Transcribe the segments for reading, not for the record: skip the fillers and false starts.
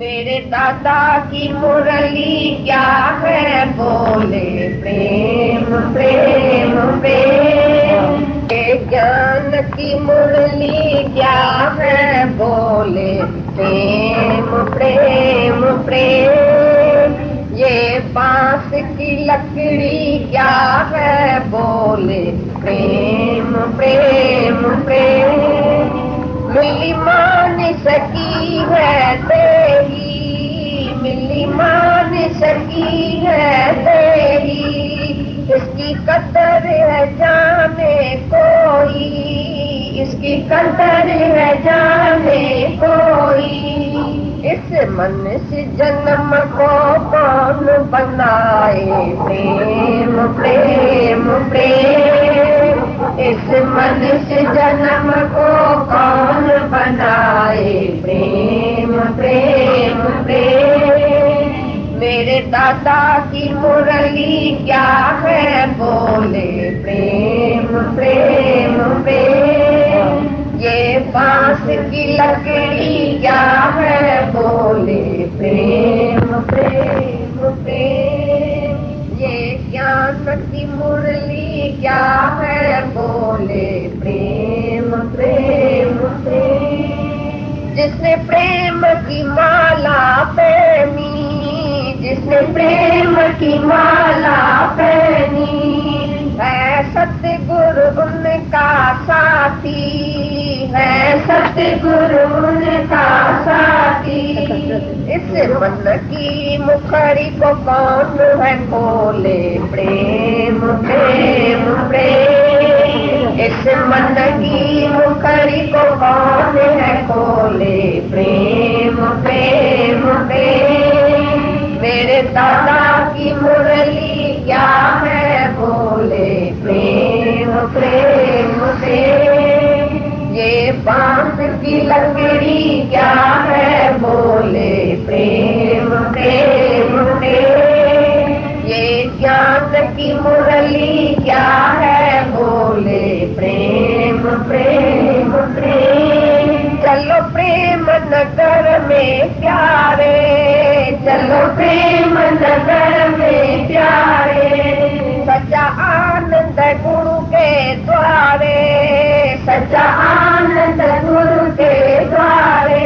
मेरे दादा की मुरली क्या है बोले प्रेम प्रेम प्रेम। ज्ञान की मुरली क्या है बोले प्रेम प्रेम प्रेम। ये बांस की लकड़ी क्या है बोले प्रेम प्रेम प्रेम। मिली मान सकी है तेरी, मिली मान सकी है तेरी। इसकी कदर है जाने कोई, इसकी कदर है जाने कोई। इस मनुष्य जन्म को कौन बनाए प्रेम प्रेम प्रेम। इस मनुष्य जन्म को कौन बनाए प्रेम प्रेम प्रेम। मेरे दादा की मुरली क्या है बोले प्रेम प्रेम प्रेम। ये बांस की लकड़ी क्या है बोले प्रेम प्रेम प्रेम। ये ज्ञान की मुरली क्या है बोले प्रेम प्रेम प्रेम। जिसने प्रेम की माला पहनी, जिसने प्रेम की माला पहनी है सतगुरु उनका साथी, है सतगुरु उनका साथी। इस मन की मुखरी को कौन है खोले प्रेम प्रेम प्रेम। इस मन की मुखरी को कौन है खोले प्रेम प्रेम प्रेम। मेरे दादा की मुरली क्या है बोले प्रेम प्रेम प्रेम। ये बांस की लकड़ी क्या है बोले प्रेम प्रेम प्रेम। ये ज्ञान की मुरली क्या है बोले प्रेम प्रेम प्रेम। चलो प्रेम नगर में प्यारे, चलो प्रेम नगर में प्यारे। सच्चा आनंद गुरु के द्वारे, सच्चा आनंद गुरु के द्वारे।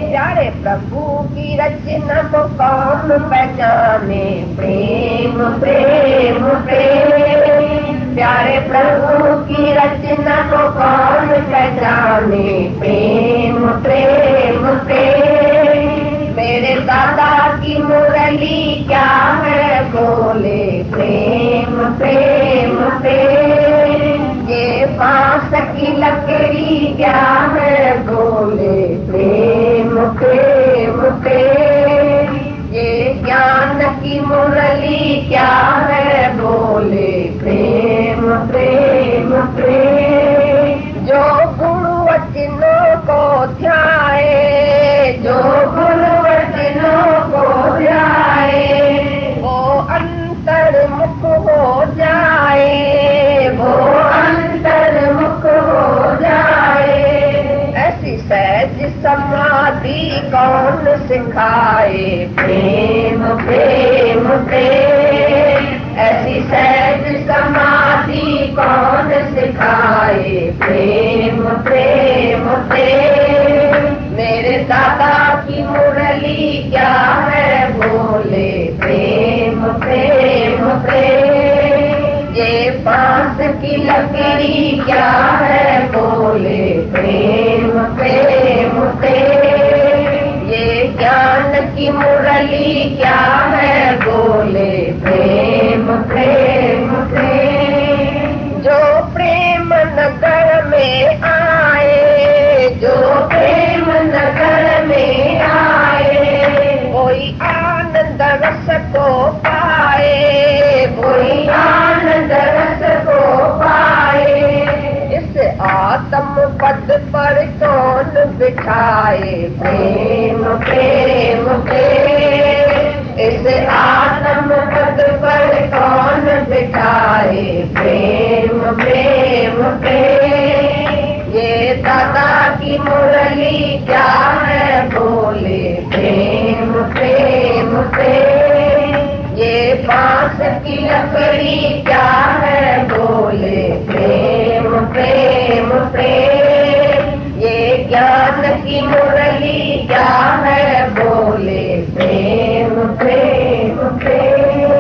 प्यारे प्रभु की रचना को कौन पहचाने प्रेम प्रेम प्रेम। प्यारे प्रभु की रचना को कौन पहचाने प्रेम प्रेम प्रेम। मेरे दादा की मुरली क्या है बोले प्रेम प्रेम प्रेम। ये बांस की लकड़ी क्या है बोले प्रेम प्रेम प्रेम। ये ज्ञान की मुरली क्या है बोले प्रेम प्रेम प्रेम। जो गुरु वचनों को ध्याए, जो गुरु वचनों को ध्याए, वो अंतर्मुख हो जाए, वो अंतर्मुख हो जाए। ऐसी सहज समाधि कौन सिखाए प्रेम प्रेम प्रेम। ऐसी सहज समाधि कौन सिखाए प्रेम प्रेम प्रेम। मेरे दादा की मुरली क्या है बोले प्रेम प्रेम प्रेम। ये बांस की लकड़ी क्या है बोले प्रेम प्रेम प्रेम। ये ज्ञान की मुरली क्या है बोले प्रेम प्रेम प्रेम। जो प्रेम नगर में आए, जो प्रेम नगर में आए, कोई आनंद रस को पाए, कोई आनंद रस को पाए। इस आत्म पद पर कौन बिठाए प्रेम प्रेम प्रेम। इस आत्म पद पर कौन बिठाए प्रेम प्रेम प्रेम। ये दादा की मुरली क्या है बोले प्रेम मुरली क्या है बोले प्रेम प्रेम प्रेम। ये ज्ञान की मुरली क्या है बोले प्रेम प्रेम प्रेम।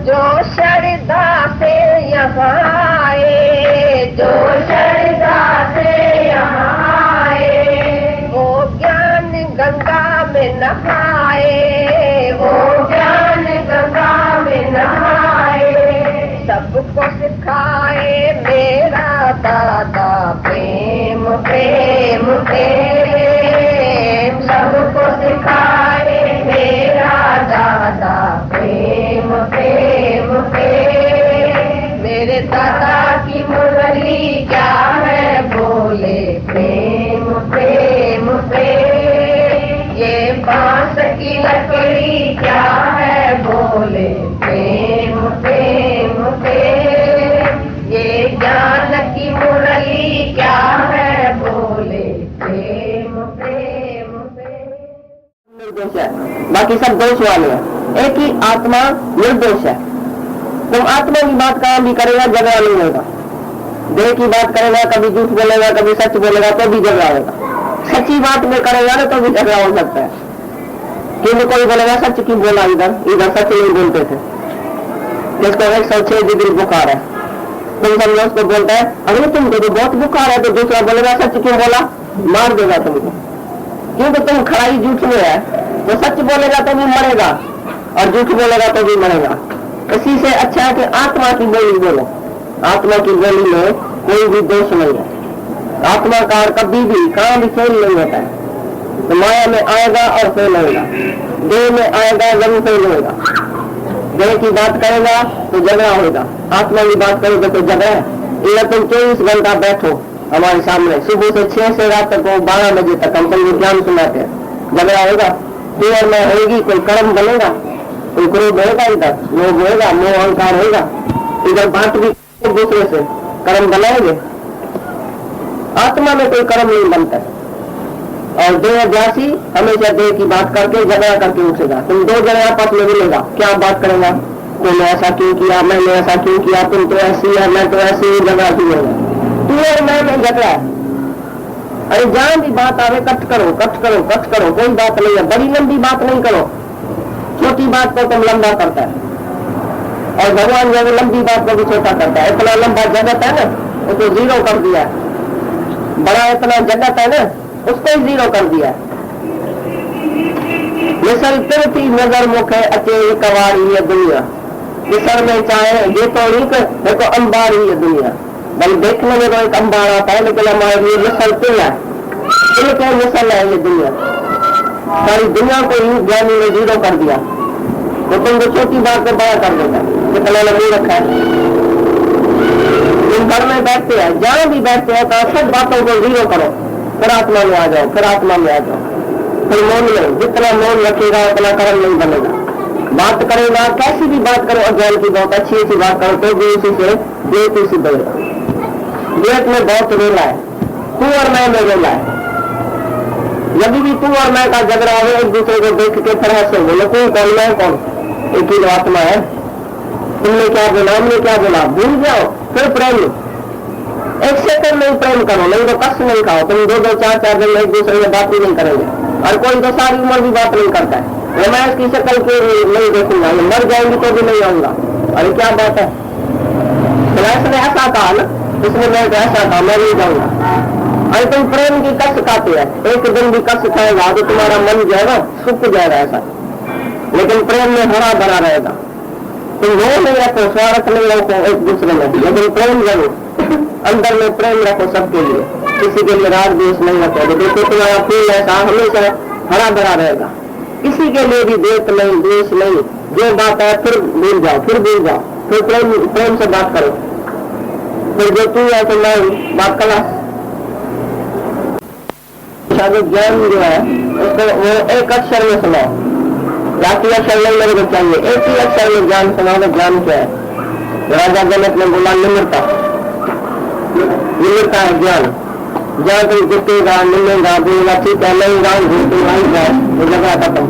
जो श्रद्धा से यहाँ आए, जो श्रद्धा से यहाँ आए, वो ज्ञान गंगा में नहाए, वो ज्ञान गंगा में नहाए। सबको सिखाए मेरा दादा प्रेम प्रेम प्रेम। सबको सिखाए मेरा दादा प्रेम प्रेम प्रेम। मेरे दादा की मुरली क्या है बोले प्रेम प्रेम प्रेम। ये बांस की लकड़ी क्या है बोले प्रेम प्रेम प्रेम। ये ज्ञान की मुरली क्या है बोले प्रेम प्रेम प्रेम। निर्दोष है, बाकी सब दोष वाले हैं। एक ही आत्मा निर्दोष है। तुम आत्मा की बात कहाँ भी करेगा झगड़ा नहीं होगा। देह की बात करेगा, कभी झूठ बोलेगा, कभी सच बोलेगा तो भी झगड़ा होगा। सच्ची बात में करेगा ना तो भी झगड़ा हो सकता है। क्योंकि कोई बोलेगा सच क्यों बोला, इधर सच नहीं बोलते थे। जिसको 106 डिग्री बुखार है, तुम समझो उसको बोलता है अरे तुमको तो बहुत बुखार है, तो दूसरा बोलेगा सच क्यों बोला, मार देगा तुमको। क्योंकि तुम खड़ाई झूठ में है, तो सच बोलेगा तो भी मरेगा और झूठ बोलेगा तो भी मरेगा। इसी से अच्छा है कि आत्मा की बोली बोलो। आत्मा की बोली में कोई भी दोष नहीं है। आत्मा का कभी भी कहाँ भी फेल नहीं होता है। तो माया में आएगा और फेल होगा, देह में आएगा जरूर फेल होगा। देह की बात करेगा तो झगड़ा होगा, आत्मा की बात करोगे तो झगड़ा है। इधर तुम 24 घंटा बैठो हमारे सामने, सुबह से 6 से रात तक, 12 बजे तक हम तुमको ज्ञान सुनाते हैं, झगड़ा होगा। तू और मैं होगी, कोई कर्म बनेगा, कोई क्रोध होगा, इधर लोभ होगा, मोह अहंकार होगा, इधर बात भी एक दूसरे से कर्म बनाएंगे। आत्मा में कोई कर्म नहीं बनता है। और देहध्यासी हमेशा देह की बात करके झगड़ा करके उठेगा। तुम दो जने आपस में मिलेगा, क्या बात करेगा, तुमने ऐसा क्यों किया, मैंने ऐसा क्यों किया, तुम तो ऐसी है, मैं तो ऐसी ही, झगड़ा क्यों होगा। तू और मैं झगड़ा है। अरे जहां भी बात आवे कट करो कट करो कट करो, कोई बात नहीं है। बड़ी लंबी बात नहीं करो, छोटी बात को तुम लंबा करता है। और भगवान जो लंबी बात को भी छोटा करता है। इतना लंबा जगत है ना, उसको जीरो कर दिया है। बड़ा इतना जगत है ना, उसको ही जीरो कर दिया है। मिसल पृथ्वी नजर मुख है अकेले कवारी है दुनिया। मिसल में चाहे ये तो नहीं देखो अंबारी है दुनिया। बल देखने में तो एक अंबार आता है, लेकिन हमारे लिए मिसल पिल है, क्या मिसल है ये दुनिया। सारी दुनिया को ही ज्ञानी ने जीरो कर दिया। तो तुम तो छोटी बात को बड़ा कर देता, कितना लंबी रखा है। तुम घर में बैठते हैं, जहां भी बैठते हैं तो सब बातों को जीरो करो, फिर आत्मा में आ जाओ, फिर आत्मा में आ जाओ। फिर मौन में जितना मौन रखेगा उतना कर्म नहीं बनेगा। बात करेगा, कैसी भी बात करो, अज्ञान की बहुत अच्छी अच्छी बात करो तो भी उसी से द्वैत सिद्ध होगा। द्वैत में बहुत रोला है, तू और मैं में रोला है। यदि भी तू और मैं का झगड़ा हो, एक दूसरे को देख के फिर हंसे, बोले तू कौन मैं कौन, एक ही आत्मा है। तुमने क्या बोला, हमने क्या बोला, भूल जाओ, फिर प्रेम। एक सेकंड में प्रेम करो, नहीं तो कष्ट नहीं खाओ। तुम 2-2 4-4 दिन एक दूसरे से बात ही नहीं करेंगे। और कोई तो सारी उम्र भी बात नहीं करता है। मैं इसकी शक्ल के नहीं देखूंगा, मर जाएंगी तो भी नहीं आऊंगा। अरे क्या बात है, इसने ऐसा कहा ना, इसने मैं ऐसा कहा, मैं नहीं जाऊंगा। अरे तुम प्रेम की कष्ट खाते हैं, एक दिन भी कष्ट खाएगा तो तुम्हारा मन जो है ना सूख जाएगा ऐसा। लेकिन प्रेम में हरा भरा रहेगा। तुम वो नहीं रखो, स्वार्थ नहीं रखो एक दूसरे में, लेकिन प्रेम जरूर अंदर में प्रेम रखो सबके लिए। किसी के लिए राग द्वेष नहीं रखो। देखो तुम्हारा फूल ऐसा हमेशा हरा भरा रहेगा। किसी के लिए भी द्वेष नहीं, द्वेष नहीं। जो बात है फिर भूल जाओ, फिर भूल जाओ, फिर प्रेम से बात करो। फिर जो तू है तो मैं बात कला। ज्ञान जो है उसको वो एक अक्षर में सुनाओ, बाकी अक्षर नहीं मेरे को चाहिए। एक ही अक्षर में ज्ञान सुनाओ तो ज्ञान क्या है। राजा जनक ने बोला निम्रता, निम्रता है ज्ञान। जहाँ तुम जितेगा, मिलेगा, बोलेगा ठीक है, नहीं गाँव घूमते वहीं जाए, वो जगह खत्म।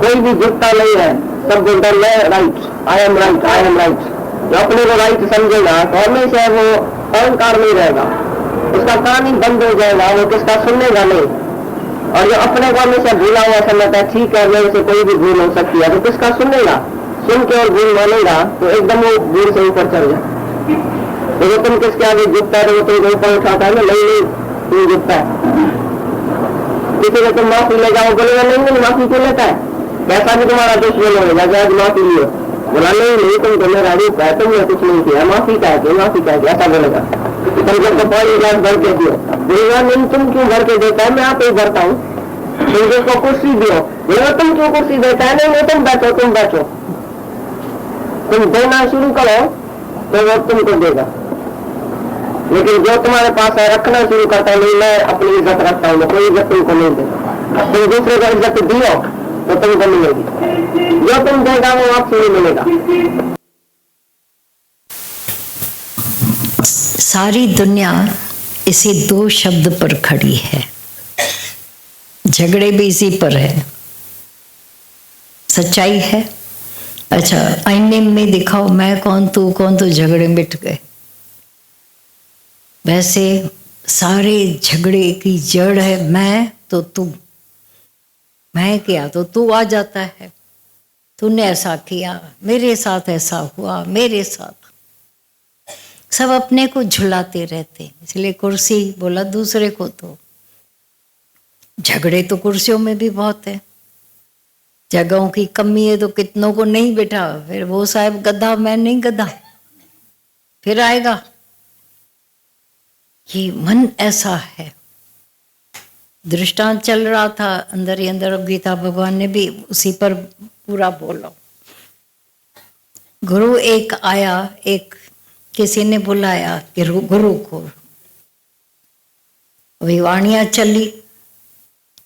कोई भी जितता नहीं है, सब बोलता मैं राइट आई एम राइट, जो अपने को राइट समझेगा तो हमेशा वो अहंकार नहीं रहेगा, उसका कान ही बंद हो जाएगा, वो किसका सुनेगा नहीं। और जो अपने को हमेशा भूला हुआ समझता है, ठीक है मेरे से कोई भी भूल हो सकती है, तो किसका सुनेगा, सुन के और भूल मानेगा तो एकदम वो भूल से ऊपर चल जाए। तो तुम किसके आगे झुकता है तो वो तुमको ऊपर उठाता है ना, नहीं तुम झुकता है। किसी को तुम माफी ले जाओ, बोलेगा नहीं माफी क्यों लेता है, कैसा भी तुम्हारा दुश्मन होगा, आज माफी लियो, बोला नहीं तुम तो मेरा रूप है, तुमने कुछ नहीं किया, माफी का है, माफी का है, ऐसा बोलेगा। तुम जब तो पानी ग्लास भर के दियो, बोलेगा नहीं तुम क्यों भर के देता है, मैं आप ही भरता हूँ। तुम जिसको कुर्सी दियो, बोलेगा तुम क्यों कुर्सी देता है, नहीं तुम बैठो, तुम देना शुरू करो तो वो तुमको देगा। लेकिन जो तुम्हारे पास है रखना शुरू करता है, नहीं मैं अपनी इज्जत रखता हूँ, कोई इज्जत तुमको नहीं देगा। तुम दूसरे को इज्जत दियो तो तुमको मिलेगी, जो तुम देगा वो आपसे नहीं मिलेगा। सारी दुनिया इसी दो शब्द पर खड़ी है, झगड़े भी इसी पर है। सच्चाई है। अच्छा, आईने में दिखाओ मैं कौन तू कौन, तो झगड़े मिट गए। वैसे सारे झगड़े की जड़ है मैं तो तू, मैं किया तो तू आ जाता है, तूने ऐसा किया, मेरे साथ ऐसा हुआ, मेरे साथ। सब अपने को झुलाते रहते हैं, इसलिए कुर्सी बोला दूसरे को। तो झगड़े तो कुर्सियों में भी बहुत है, जगहों की कमी है तो कितनों को नहीं बैठा, फिर वो साहब गधा मैं नहीं गधा, फिर आएगा। ये मन ऐसा है। दृष्टांत चल रहा था अंदर ही अंदर, गीता भगवान ने भी उसी पर पूरा बोला। गुरु एक आया, एक किसी ने बुलाया गुरु को, वही वाणियां चली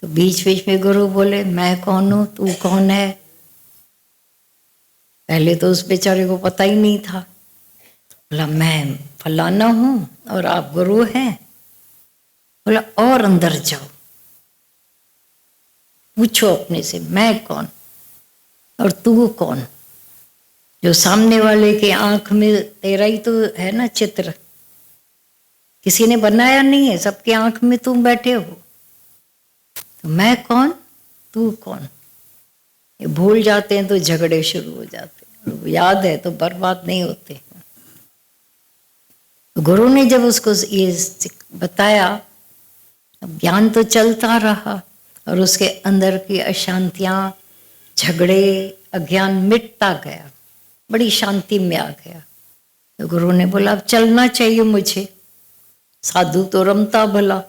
तो बीच बीच में गुरु बोले मैं कौन हूं, तू कौन है। पहले तो उस बेचारे को पता ही नहीं था, बोला मैं फलाना हूं और आप गुरु हैं। बोला और अंदर जाओ, पूछो अपने से मैं कौन और तू कौन। जो सामने वाले के आंख में तेरा ही तो है ना चित्र, किसी ने बनाया नहीं है, सबके आंख में तुम बैठे हो। तो मैं कौन तू कौन, ये भूल जाते हैं तो झगड़े शुरू हो जाते हैं, याद है तो बर्बाद नहीं होते। तो गुरु ने जब उसको ये बताया, अब ज्ञान तो चलता रहा और उसके अंदर की अशांतियां, झगड़े, अज्ञान मिटता गया, बड़ी शांति में आ गया। तो गुरु ने बोला अब चलना चाहिए मुझे, साधु तो रमता भला,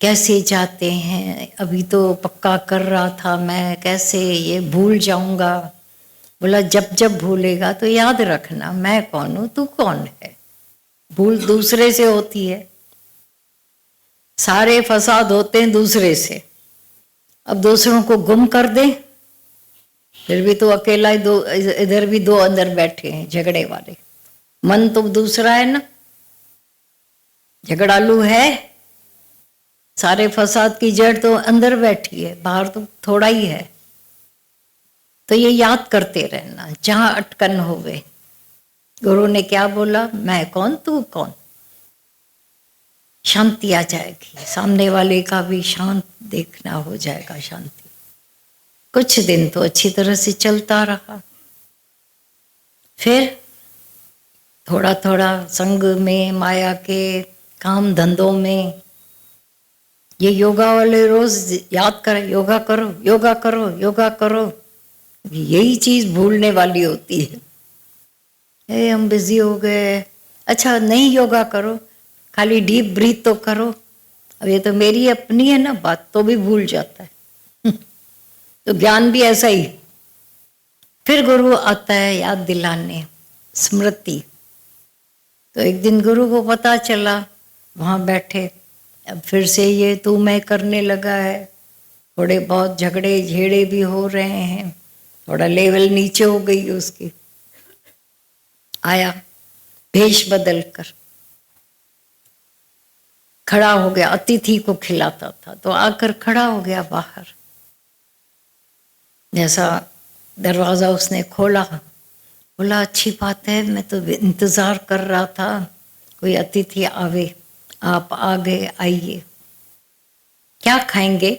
कैसे जाते हैं, अभी तो पक्का कर रहा था मैं, कैसे ये भूल जाऊंगा। बोला जब जब भूलेगा तो याद रखना मैं कौन हूं, तू कौन है। भूल दूसरे से होती है, सारे फसाद होते हैं दूसरे से। अब दूसरों को गुम कर दे, फिर भी तो अकेला ही, दो इधर भी दो अंदर बैठे हैं झगड़े वाले। मन तो दूसरा है ना, झगड़ालू है, सारे फसाद की जड़ तो अंदर बैठी है, बाहर तो थोड़ा ही है। तो ये याद करते रहना जहां अटकन होवे। गुरु ने क्या बोला, मैं कौन तू कौन। शांति आ जाएगी, सामने वाले का भी शांत देखना हो जाएगा शांति। कुछ दिन तो अच्छी तरह से चलता रहा, फिर थोड़ा थोड़ा संग में, माया के काम धंधों में, ये योगा वाले रोज याद करें योगा करो योगा करो योगा करो, यही चीज भूलने वाली होती है। हम बिजी हो गए, अच्छा नहीं योगा करो, खाली डीप ब्रीथ तो करो। अब ये तो मेरी अपनी है ना बात, तो भी भूल जाता है। तो ज्ञान भी ऐसा ही, फिर गुरु आता है याद दिलाने, स्मृति। तो एक दिन गुरु को पता चला, वहां बैठे, अब फिर से ये तू मैं करने लगा है, थोड़े बहुत झगड़े झेड़े भी हो रहे हैं, थोड़ा लेवल नीचे हो गई उसकी। आया भेष बदल कर खड़ा हो गया, अतिथि को खिलाता था तो आकर खड़ा हो गया बाहर। जैसा दरवाज़ा उसने खोला, बोला अच्छी बात है, मैं तो इंतज़ार कर रहा था कोई अतिथि आवे, आप आ गए, आइए, क्या खाएंगे?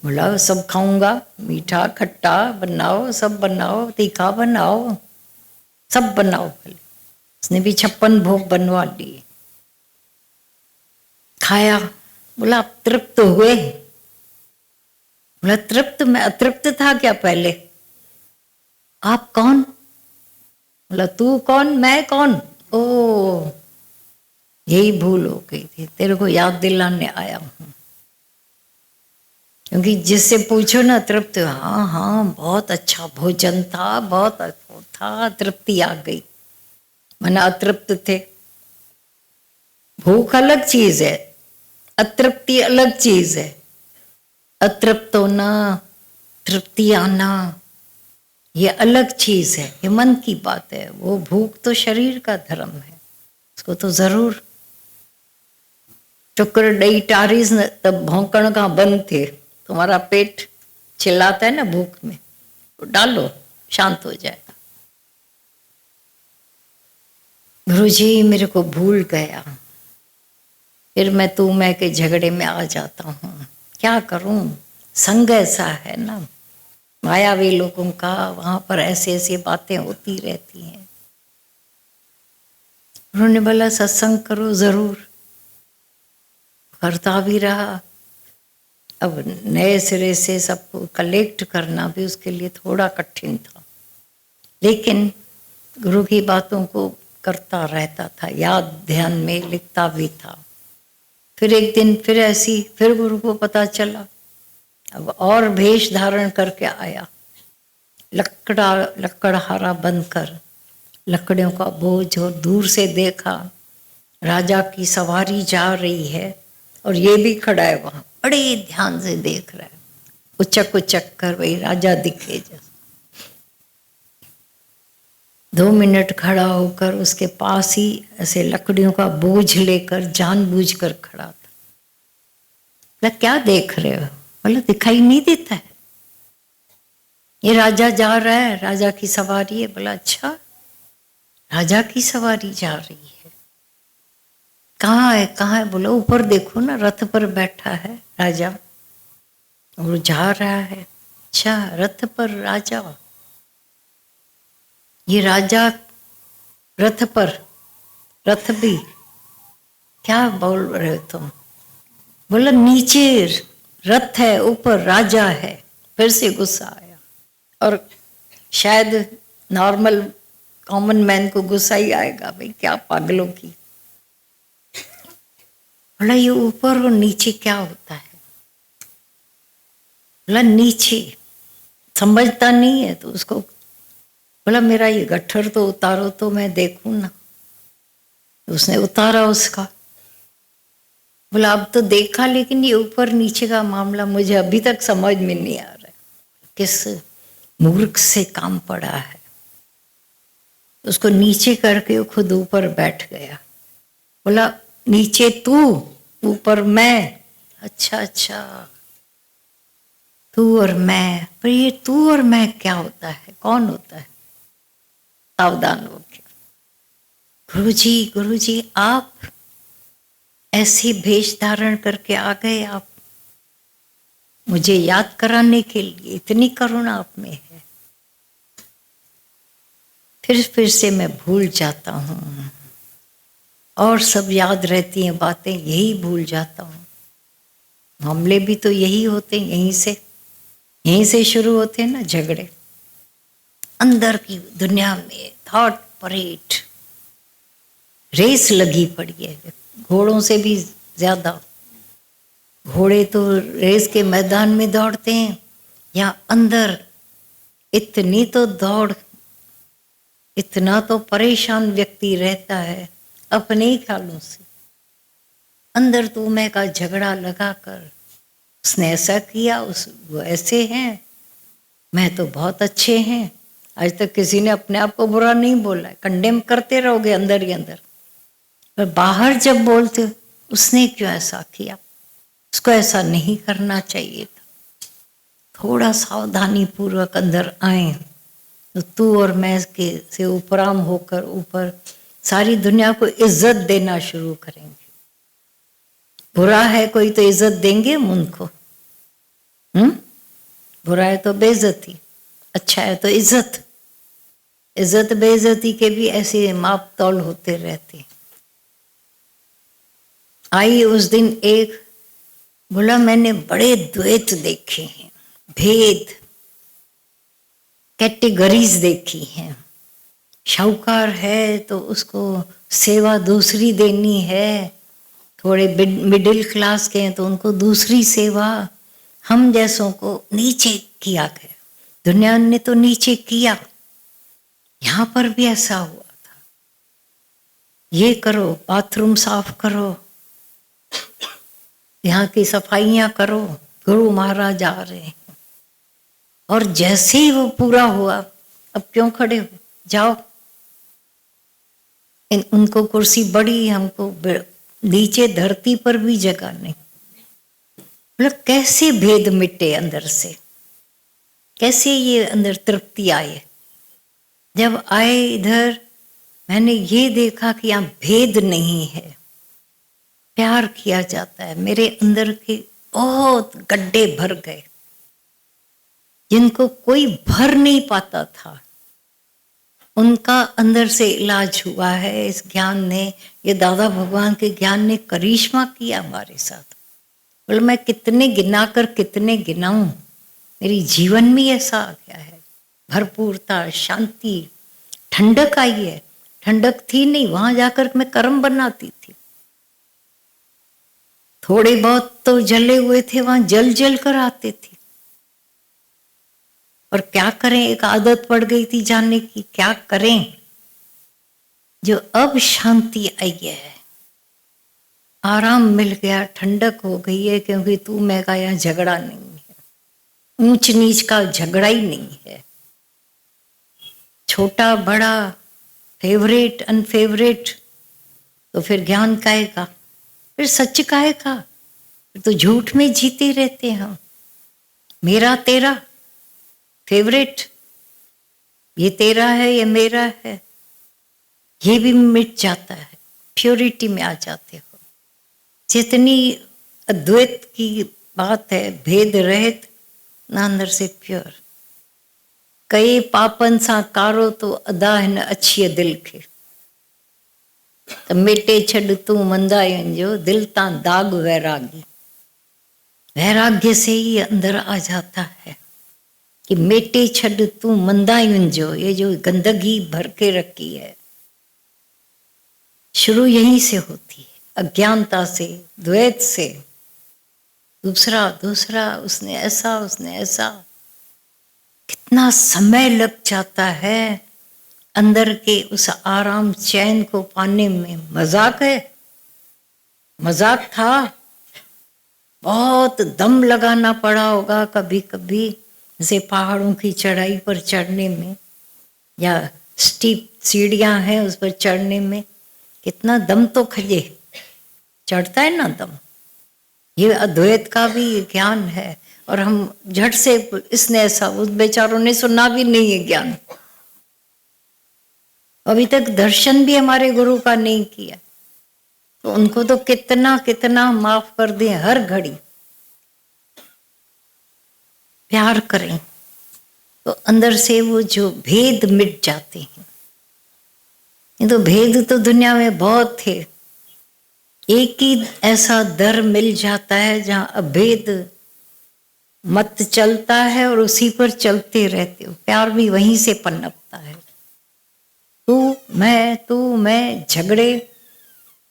बोला सब खाऊंगा, मीठा खट्टा बनाओ, सब बनाओ, तीखा बनाओ, सब बनाओ। बोले उसने भी 56 भोग बनवा लिए, खाया। बोला आप तृप्त हुए? बोला तृप्त? मैं अतृप्त था क्या पहले? आप कौन? बोला तू कौन, मैं कौन? ओ यही भूल हो गई थी, तेरे को याद दिलाने आया हूं। क्योंकि जिससे पूछो ना तृप्त, हाँ हाँ बहुत अच्छा भोजन था, बहुत अच्छा था, तृप्ति आ गई, मना अतृप्त थे। भूख अलग चीज है, अतृप्ति अलग चीज है। अतृप्त होना, तृप्ति आना, ये अलग चीज है, ये मन की बात है। वो भूख तो शरीर का धर्म है, उसको तो जरूर। चुकर डई टारीस न तब भौंकण का बंद थे, तुम्हारा पेट चिल्लाता है ना भूख में, तो डालो, शांत हो जाएगा। गुरुजी मेरे को भूल गया, फिर मैं तू मैं के झगड़े में आ जाता हूँ, क्या करूं? संग ऐसा है ना मायावी लोगों का, वहां पर ऐसी ऐसी बातें होती रहती हैं। उन्होंने बोला सत्संग करो, जरूर करता भी रहा। अब नए सिरे से सबको कलेक्ट करना भी उसके लिए थोड़ा कठिन था, लेकिन गुरु की बातों को करता रहता था, याद ध्यान में लिखता भी था। फिर एक दिन फिर गुरु को पता चला, अब और भेष धारण करके आया, लकड़हारा बनकर, लकड़ियों का बोझ, और दूर से देखा राजा की सवारी जा रही है और ये भी खड़ा है वहां, बड़े ध्यान से देख रहा है, उचक उचक कर वही राजा दिखे जैसा। 2 मिनट खड़ा होकर उसके पास ही ऐसे लकड़ियों का बोझ लेकर जानबूझकर खड़ा था। बोला क्या देख रहे हो? बोला दिखाई नहीं देता है, ये राजा जा रहा है, राजा की सवारी है। बोला अच्छा राजा की सवारी जा रही है, कहाँ है कहाँ है? बोला ऊपर देखो ना, रथ पर बैठा है राजा और जा रहा है। अच्छा रथ पर राजा, ये राजा रथ पर, रथ भी, क्या बोल रहे हो तुम? बोला नीचे रथ है, ऊपर राजा है। फिर से गुस्सा आया, और शायद नॉर्मल कॉमन मैन को गुस्सा ही आएगा, भाई क्या पागलों की। बोला ये ऊपर और नीचे क्या होता है? बोला नीचे, समझता नहीं है तो उसको। बोला मेरा ये गट्ठर तो उतारो तो मैं देखूं ना। उसने उतारा उसका। बोला अब तो देखा, लेकिन ये ऊपर नीचे का मामला मुझे अभी तक समझ में नहीं आ रहा है, किस मूर्ख से काम पड़ा है। उसको नीचे करके वो खुद ऊपर बैठ गया। बोला नीचे तू, ऊपर मैं। अच्छा अच्छा, तू और मैं, पर ये तू और मैं क्या होता है, कौन होता है? सावधान हो गया। गुरुजी आप ऐसे भेष धारण करके आ गए, आप मुझे याद कराने के लिए, इतनी करुणा आप में है। फिर से मैं भूल जाता हूँ, और सब याद रहती हैं बातें, यही भूल जाता हूँ। मामले भी तो यही होते हैं, यहीं से शुरू होते हैं ना झगड़े। अंदर की दुनिया में थॉट परेड, रेस लगी पड़ी है, घोड़ों से भी ज्यादा। घोड़े तो रेस के मैदान में दौड़ते हैं, या अंदर इतनी तो दौड़, इतना तो परेशान व्यक्ति रहता है अपने ही ख्यालों से। अंदर तो मैं का झगड़ा लगाकर, उसने ऐसा किया, वो ऐसे हैं, मैं तो बहुत अच्छे हैं। आज तक किसी ने अपने आप को बुरा नहीं बोला है, कंडेम करते रहोगे अंदर ही अंदर, पर बाहर जब बोलते उसने क्यों ऐसा किया, उसको ऐसा नहीं करना चाहिए था। थोड़ा सावधानी पूर्वक अंदर आए तो तू और मैं के से उपराम होकर ऊपर सारी दुनिया को इज्जत देना शुरू करेंगे। बुरा है कोई तो इज्जत देंगे हम उनको, बुरा है तो बेइज्जती, अच्छा है तो इज्जत। इज्जत बेइज्जती के भी ऐसे माप तौल होते रहते। आई उस दिन एक बोला मैंने बड़े द्वैत देखे हैं, भेद, कैटेगरीज देखी हैं। शाहूकार है तो उसको सेवा दूसरी देनी है, थोड़े मिडिल क्लास के हैं तो उनको दूसरी सेवा, हम जैसों को नीचे किया गया। दुनिया ने तो नीचे किया, यहाँ पर भी ऐसा हुआ था। ये करो, बाथरूम साफ करो, यहाँ की सफाइयाँ करो, गुरु महाराज आ रहे हैं। और जैसे ही वो पूरा हुआ, अब क्यों खड़े हो, जाओ। उनको कुर्सी बड़ी, हमको नीचे धरती पर भी जगह नहीं। मतलब कैसे भेद मिटे अंदर से, कैसे ये अंदर तृप्ति आए। जब आए इधर मैंने ये देखा कि यहाँ भेद नहीं है, प्यार किया जाता है। मेरे अंदर के बहुत गड्ढे भर गए जिनको कोई भर नहीं पाता था, उनका अंदर से इलाज हुआ है इस ज्ञान ने। ये दादा भगवान के ज्ञान ने करिश्मा किया हमारे साथ। बोले मैं कितने गिना कर कितने गिनाऊं, मेरी जीवन में ऐसा आ गया है। भरपूरता, शांति, ठंडक आई है। ठंडक थी नहीं, वहां जाकर मैं कर्म बनाती थी। थोड़े बहुत तो जले हुए थे, वहां जल जल कर आते थे। और क्या करें, एक आदत पड़ गई थी जानने की, क्या करें। जो अब शांति आई है, आराम मिल गया, ठंडक हो गई है, क्योंकि तू मैं का यहाँ झगड़ा नहीं है, ऊंच नीच का झगड़ा ही नहीं है। छोटा बड़ा, फेवरेट अनफेवरेट, तो फिर ज्ञान काहे का, फिर सच काहे का, फिर तो झूठ में जीते रहते हैं हम। मेरा तेरा, फेवरेट, ये तेरा है ये मेरा है, ये भी मिट जाता है, प्योरिटी में आ जाते हो। जितनी अद्वैत की बात है, भेद रहित ना, अंदर से प्योर। कई पापन सा कारो तो अदा हिन अच्छी दिल के, तो मिटे छड़ तू मंदायन जो दिल ता दाग वैरागी। वैराग्य से ही अंदर आ जाता है कि मेटे छड़ तू मंदायुन जो, ये जो गंदगी भर के रखी है, शुरू यहीं से होती है, अज्ञानता से, द्वैत से। दूसरा दूसरा, उसने ऐसा उसने ऐसा, कितना समय लग जाता है अंदर के उस आराम चैन को पाने में। मजाक है, मजाक था। बहुत दम लगाना पड़ा होगा कभी कभी, जैसे पहाड़ों की चढ़ाई पर चढ़ने में, या स्टीप सीढ़ियां हैं उस पर चढ़ने में, कितना दम तो खजे, चढ़ता है ना दम। ये अद्वैत का भी ज्ञान है। और हम झट से, इसने ऐसा, उस बेचारों ने सुना भी नहीं है ज्ञान, अभी तक दर्शन भी हमारे गुरु का नहीं किया, तो उनको तो कितना कितना माफ कर दें हर घड़ी। प्यार करें तो अंदर से वो जो भेद मिट जाते हैं। ये तो भेद तो दुनिया में बहुत थे, एक ही ऐसा दर मिल जाता है जहां अभेद मत चलता है और उसी पर चलते रहते हो। प्यार भी वहीं से पनपता है। तू मैं झगड़े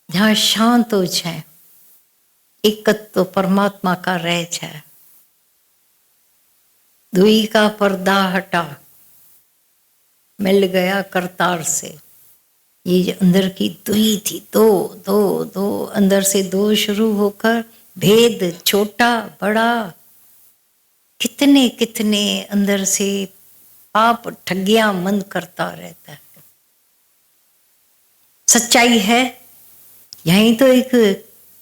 जहां शांत हो जाए, एकत्व तो परमात्मा का रह जाए। दुई का पर्दा हटा, मिल गया करतार से। ये अंदर की दुई थी, दो दो दो, अंदर से दो शुरू होकर भेद, छोटा बड़ा, कितने कितने अंदर से पाप ठगियां मन करता रहता है। सच्चाई है यहीं तो। एक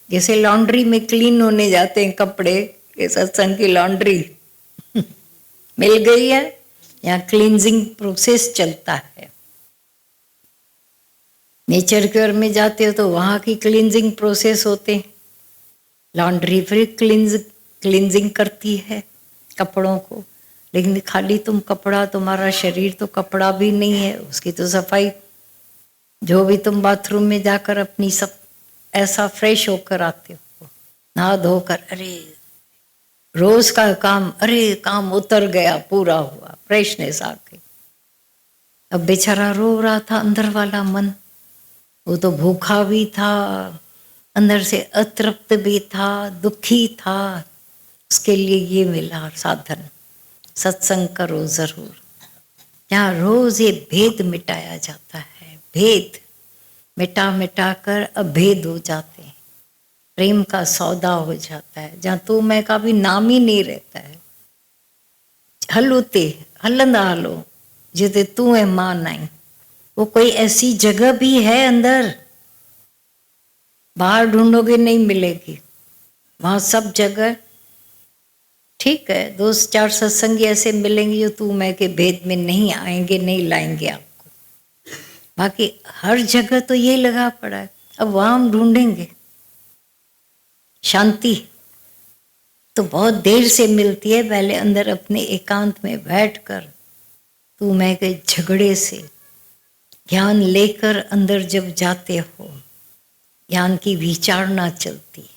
जैसे लॉन्ड्री में क्लीन होने जाते हैं कपड़े, ये सत्संग की लॉन्ड्री मिल गई है, यहाँ क्लींजिंग प्रोसेस चलता है। नेचर केयर में जाते हो तो वहाँ की क्लींजिंग प्रोसेस होते हैं। लॉन्ड्री फिर क्लींजिंग करती है कपड़ों को, लेकिन खाली तुम कपड़ा, तुम्हारा शरीर तो कपड़ा भी नहीं है, उसकी तो सफाई, जो भी तुम बाथरूम में जाकर अपनी सब ऐसा फ्रेश होकर आते हो, नहा धोकर, अरे रोज का काम, अरे काम उतर गया, पूरा हुआ, फ्रेशनेस आ गई। अब बेचारा रो रहा था अंदर वाला मन, वो तो भूखा भी था, अंदर से अतृप्त भी था, दुखी था। उसके लिए ये मिला साधन, सत्संग करो जरूर, यहाँ रोज ये भेद मिटाया जाता है। भेद मिटा मिटा कर अभेद हो जाते हैं, प्रेम का सौदा हो जाता है, जहाँ तू मैं का भी नाम ही नहीं रहता है। हलुते हलंदा हलो जिते तू है मां नहीं, वो कोई ऐसी जगह भी है अंदर, बाहर ढूंढोगे नहीं मिलेगी, वहां सब जगह। ठीक है, 2-4 सत्संगी ऐसे मिलेंगे जो तू मैं के भेद में नहीं आएंगे, नहीं लाएंगे आपको, बाकी हर जगह तो ये लगा पड़ा है। अब वहां हम ढूंढेंगे शांति तो बहुत देर से मिलती है, पहले अंदर अपने एकांत में बैठकर तू मैं के झगड़े से ज्ञान लेकर अंदर जब जाते हो, ज्ञान की विचारणा चलती है,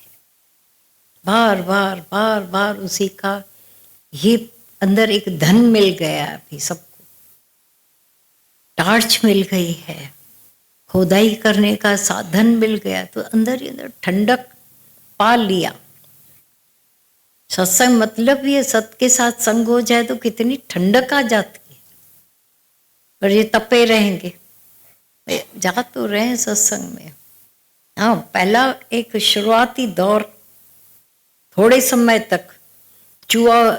बार बार बार बार उसी का, ये अंदर एक धन मिल गया अभी सबको, टार्च मिल गई है, खोदाई करने का साधन मिल गया, तो अंदर ही अंदर ठंडक पा लिया। सत्संग मतलब ये सत के साथ संग हो जाए तो कितनी ठंडक आ जाती है। पर ये तपे रहेंगे, जा तो रहे सत्संग में। हाँ, पहला एक शुरुआती दौर, थोड़े समय तक चूहा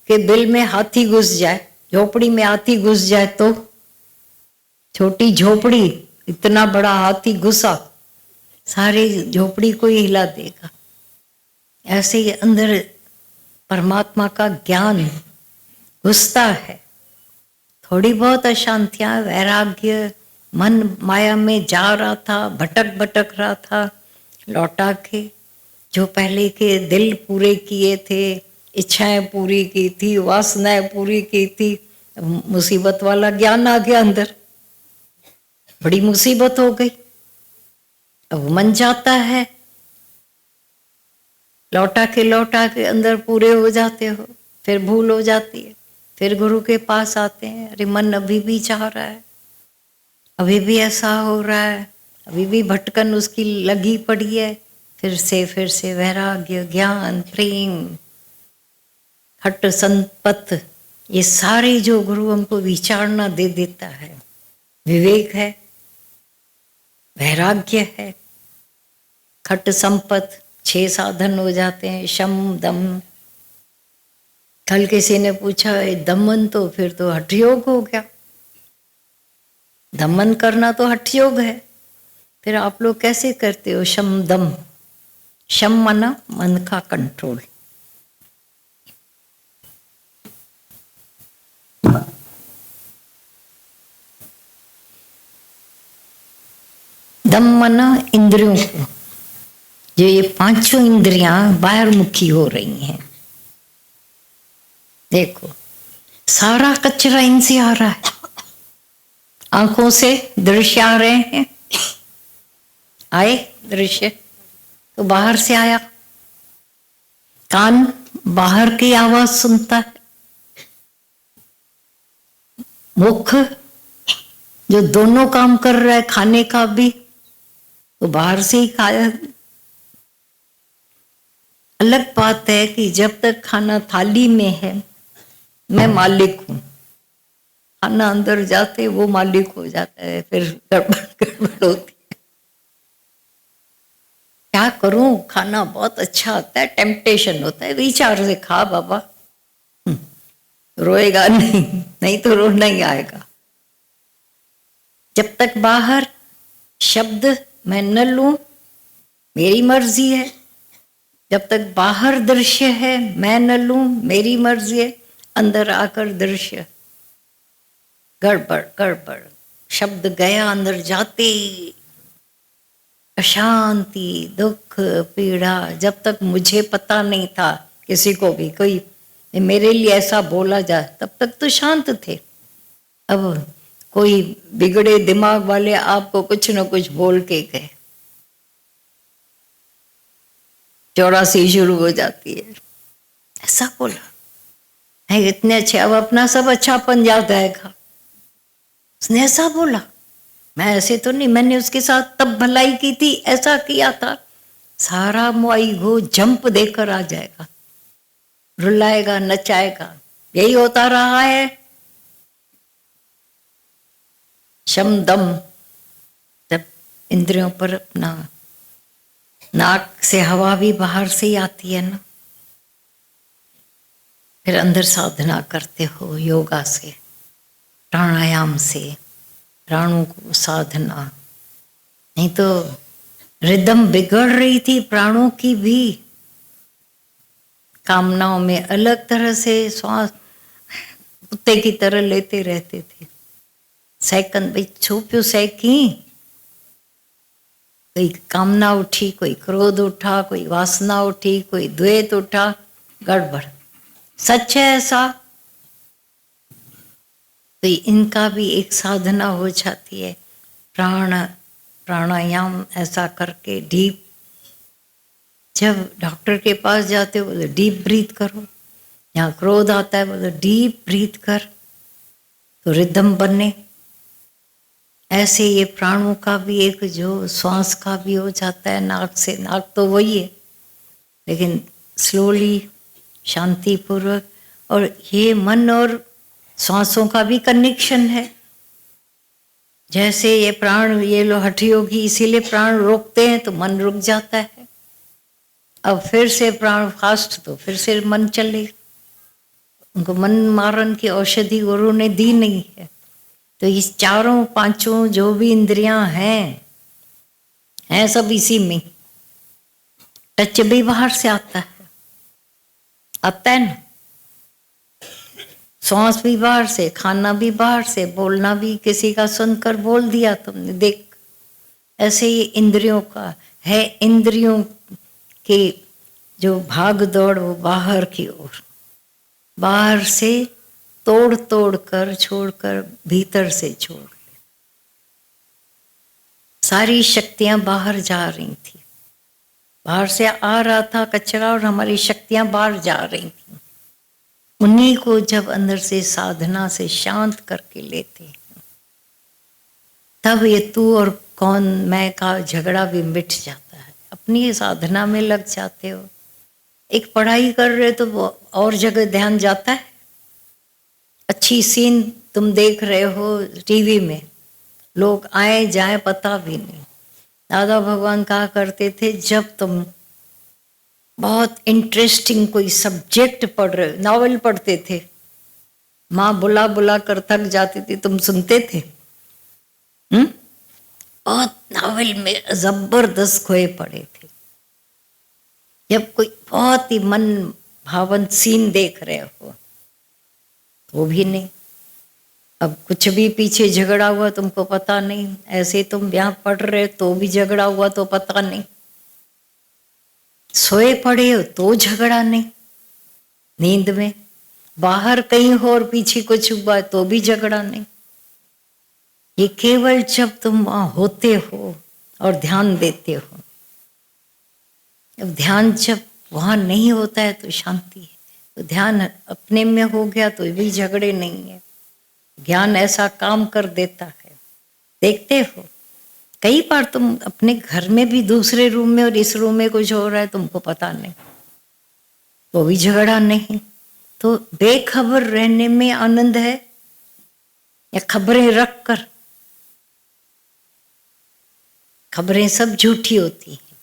के बिल में हाथी घुस जाए, झोपड़ी में हाथी घुस जाए तो, छोटी झोपड़ी, इतना बड़ा हाथी घुसा, सारे झोपड़ी को ही हिला देगा। ऐसे ही अंदर परमात्मा का ज्ञान घुसता है, थोड़ी बहुत अशांतियां, वैराग्य, मन माया में जा रहा था, भटक भटक रहा था, लौटा के जो पहले के दिल पूरे किए थे, इच्छाएं पूरी की थी, वासनाएं पूरी की थी, मुसीबत वाला ज्ञान आ गया अंदर, बड़ी मुसीबत हो गई। अब मन जाता है, लौटा के अंदर पूरे हो जाते हो, फिर भूल हो जाती है, फिर गुरु के पास आते हैं, अरे मन अभी भी चाह रहा है, अभी भी ऐसा हो रहा है, अभी भी भटकन उसकी लगी पड़ी है, फिर से वैराग्य, ज्ञान, प्रेम, हट संपत, ये सारे जो गुरु हमको विचारना दे देता है, विवेक है, वैराग्य है, खट संपत, 6 साधन हो जाते हैं, शम दम। कल किसी ने पूछा दमन तो फिर तो हठ योग हो गया, दमन करना तो हठ योग है, फिर आप लोग कैसे करते हो शम दम? शम मना मन का कंट्रोल, दम मना इंद्रियों को, जो ये 5 इंद्रियां बाहर मुखी हो रही हैं, देखो सारा कचरा इनसे आ रहा है, आंखों से दृश्य आ रहे हैं, आए दृश्य तो बाहर से आया, कान बाहर की आवाज सुनता है, मुख जो दोनों काम कर रहा है, खाने का भी तो बाहर से ही खाया। अलग बात है कि जब तक खाना थाली में है मैं मालिक हूं, खाना अंदर जाते वो मालिक हो जाता है, फिर गड़बड़ होती है। क्या करूं, खाना बहुत अच्छा आता है, टेम्पटेशन होता है, विचार से खा बाबा, रोएगा नहीं, नहीं तो रोना ही आएगा। जब तक बाहर शब्द मैं न लूं, मेरी मर्जी है, जब तक बाहर दृश्य है मैं न लूं, मेरी मर्जी है, अंदर आकर दृश्य गड़बड़ गड़बड़, शब्द गया अंदर जाते ही अशांति, दुख, पीड़ा। जब तक मुझे पता नहीं था, किसी को भी कोई मेरे लिए ऐसा बोला जाए, तब तक तो शांत थे। अब कोई बिगड़े दिमाग वाले आपको कुछ न कुछ बोल के गए, चौरासी शुरू हो जाती है। ऐसा बोला है, इतने अच्छे, अब अपना सब अच्छापन याद आएगा। उसने ऐसा बोला, मैं ऐसे तो नहीं, मैंने उसके साथ तब भलाई की थी, ऐसा किया था। सारा मुआई गो जंप देकर आ जाएगा, रुलाएगा, नचाएगा। यही होता रहा है। शम दम, जब इंद्रियों पर अपना, नाक से हवा भी बाहर से ही आती है ना, फिर अंदर साधना करते हो योगा से, प्राणायाम से, प्राणों को साधना। नहीं तो रिदम बिगड़ रही थी प्राणों की भी, कामनाओं में अलग तरह से श्वास कुत्ते की तरह लेते रहते थे। सेकंड भाई छुपियो सेकी, कोई कामना उठी, कोई क्रोध उठा, कोई वासना उठी, कोई द्वेष उठा, गड़बड़। सच है ऐसा, तो इनका भी एक साधना हो जाती है। प्राणायाम ऐसा करके डीप, जब डॉक्टर के पास जाते हो बोले डीप ब्रीथ करो, यहाँ क्रोध आता है बोले डीप ब्रीथ कर, तो रिदम बने। ऐसे ये प्राणों का भी एक जो श्वास का भी हो जाता है नाक से, नाक तो वही है लेकिन स्लोली, शांतिपूर्वक। और ये मन और श्वासों का भी कनेक्शन है। जैसे ये प्राण, ये लो हठ योगी इसीलिए प्राण रोकते हैं तो मन रुक जाता है। अब फिर से प्राण फास्ट तो फिर से मन चले। उनको मन मारन की औषधि गुरु ने दी नहीं है। तो इस चारों पांचों जो भी इंद्रियां हैं सब इसी में। टच भी बाहर से आता है ना, सांस भी बाहर से, खाना भी बाहर से, बोलना भी किसी का सुनकर बोल दिया तुमने, देख। ऐसे ही इंद्रियों का है, इंद्रियों की जो भाग दौड़ वो बाहर की ओर, बाहर से तोड़ तोड़ कर छोड़कर भीतर से छोड़, सारी शक्तियां बाहर जा रही थी। बाहर से आ रहा था कचरा और हमारी शक्तियां बाहर जा रही थी। उन्हीं को जब अंदर से साधना से शांत करके लेते हैं, तब ये तू और कौन मैं का झगड़ा भी मिट जाता है। अपनी साधना में लग जाते हो। एक पढ़ाई कर रहे तो वो और जगह ध्यान जाता है। अच्छी सीन तुम देख रहे हो टीवी में, लोग आए जाए पता भी नहीं। दादा भगवान कहा करते थे, जब तुम बहुत इंटरेस्टिंग कोई सब्जेक्ट पढ़ रहे, नॉवेल पढ़ते थे, माँ बुला बुला कर थक जाती थी, तुम सुनते थे। बहुत नॉवेल में जबरदस्त खोए पड़े थे। जब कोई बहुत ही मन भावन सीन देख रहे हो तो भी नहीं। अब कुछ भी पीछे झगड़ा हुआ तुमको पता नहीं, ऐसे तुम यहाँ पढ़ रहे तो भी झगड़ा हुआ तो पता नहीं, सोए पड़े हो तो झगड़ा नहीं, नींद में बाहर कहीं हो और पीछे कुछ हुआ तो भी झगड़ा नहीं। ये केवल जब तुम वहां होते हो और ध्यान देते हो। अब ध्यान जब वहां नहीं होता है तो शांति है। तो ध्यान अपने में हो गया तो भी झगड़े नहीं है। ज्ञान ऐसा काम कर देता है। देखते हो कई बार तुम अपने घर में भी दूसरे रूम में और इस रूम में कुछ हो रहा है तुमको पता नहीं, तो भी झगड़ा नहीं। तो बेखबर रहने में आनंद है या खबरें रख कर? खबरें सब झूठी होती हैं।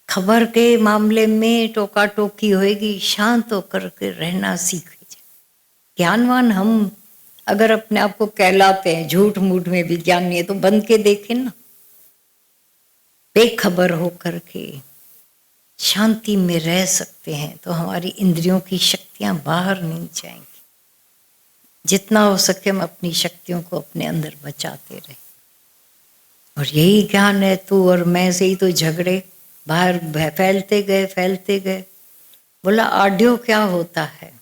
खबर के मामले में टोका टोकी होएगी, शांत होकर के रहना सीख। ज्ञानवान हम अगर अपने आप को कहलाते हैं, झूठ मूठ में भी ज्ञान नहीं है तो बन के देखें ना, बेखबर हो करके शांति में रह सकते हैं तो हमारी इंद्रियों की शक्तियां बाहर नहीं जाएंगी। जितना हो सके हम अपनी शक्तियों को अपने अंदर बचाते रहे। और यही ज्ञान है, तू और मैं से ही तो झगड़े बाहर फैलते गए। बोला ऑडियो क्या होता है?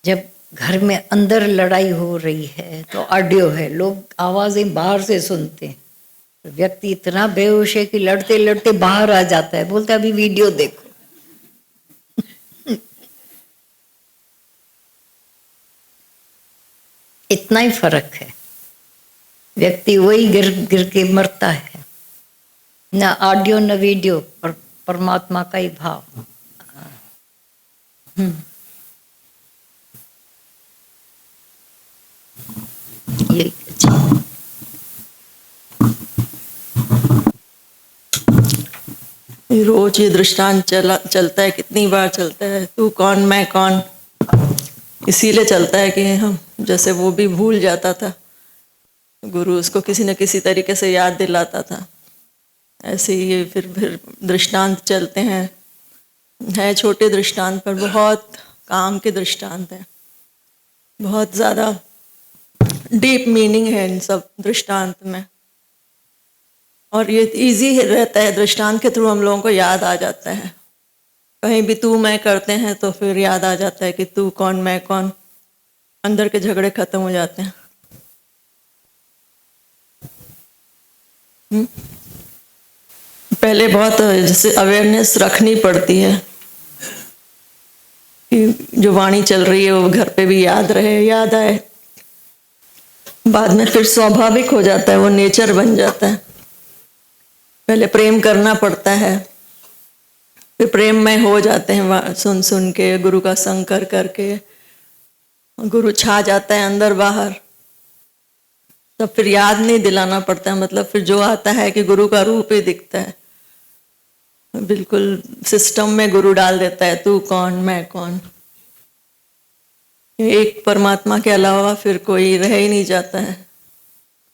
जब घर में अंदर लड़ाई हो रही है तो ऑडियो है, लोग आवाजें बाहर से सुनते हैं। तो व्यक्ति इतना बेहोश है कि लड़ते लड़ते बाहर आ जाता है, बोलता है अभी वीडियो देखो। इतना ही फर्क है, व्यक्ति वही गिर गिर के मरता है। न ऑडियो न वीडियो, पर परमात्मा का ही भाव। यही रोज ये दृष्टांत चलता है, कितनी बार चलता है, तू कौन मैं कौन। इसीलिए चलता है कि हम, जैसे वो भी भूल जाता था, गुरु उसको किसी न किसी तरीके से याद दिलाता था, ऐसे ही ये फिर दृष्टांत चलते हैं। है छोटे दृष्टांत पर बहुत काम के दृष्टांत हैं, बहुत ज़्यादा डीप मीनिंग है इन सब दृष्टांत में। और ये इजी रहता है, दृष्टांत के थ्रू हम लोगों को याद आ जाता है। कहीं भी तू मैं करते हैं तो फिर याद आ जाता है कि तू कौन मैं कौन, अंदर के झगड़े खत्म हो जाते हैं। पहले बहुत जैसे अवेयरनेस रखनी पड़ती है कि जो वाणी चल रही है वो घर पे भी याद रहे, याद आए। बाद में फिर स्वाभाविक हो जाता है, वो नेचर बन जाता है। पहले प्रेम करना पड़ता है, फिर प्रेम में हो जाते हैं सुन सुन के, गुरु का संग कर करके गुरु छा जाता है अंदर बाहर। तब फिर याद नहीं दिलाना पड़ता है, मतलब फिर जो आता है कि गुरु का रूप ही दिखता है, बिल्कुल सिस्टम में गुरु डाल देता है, तू कौन मैं कौन। एक परमात्मा के अलावा फिर कोई रह ही नहीं जाता है।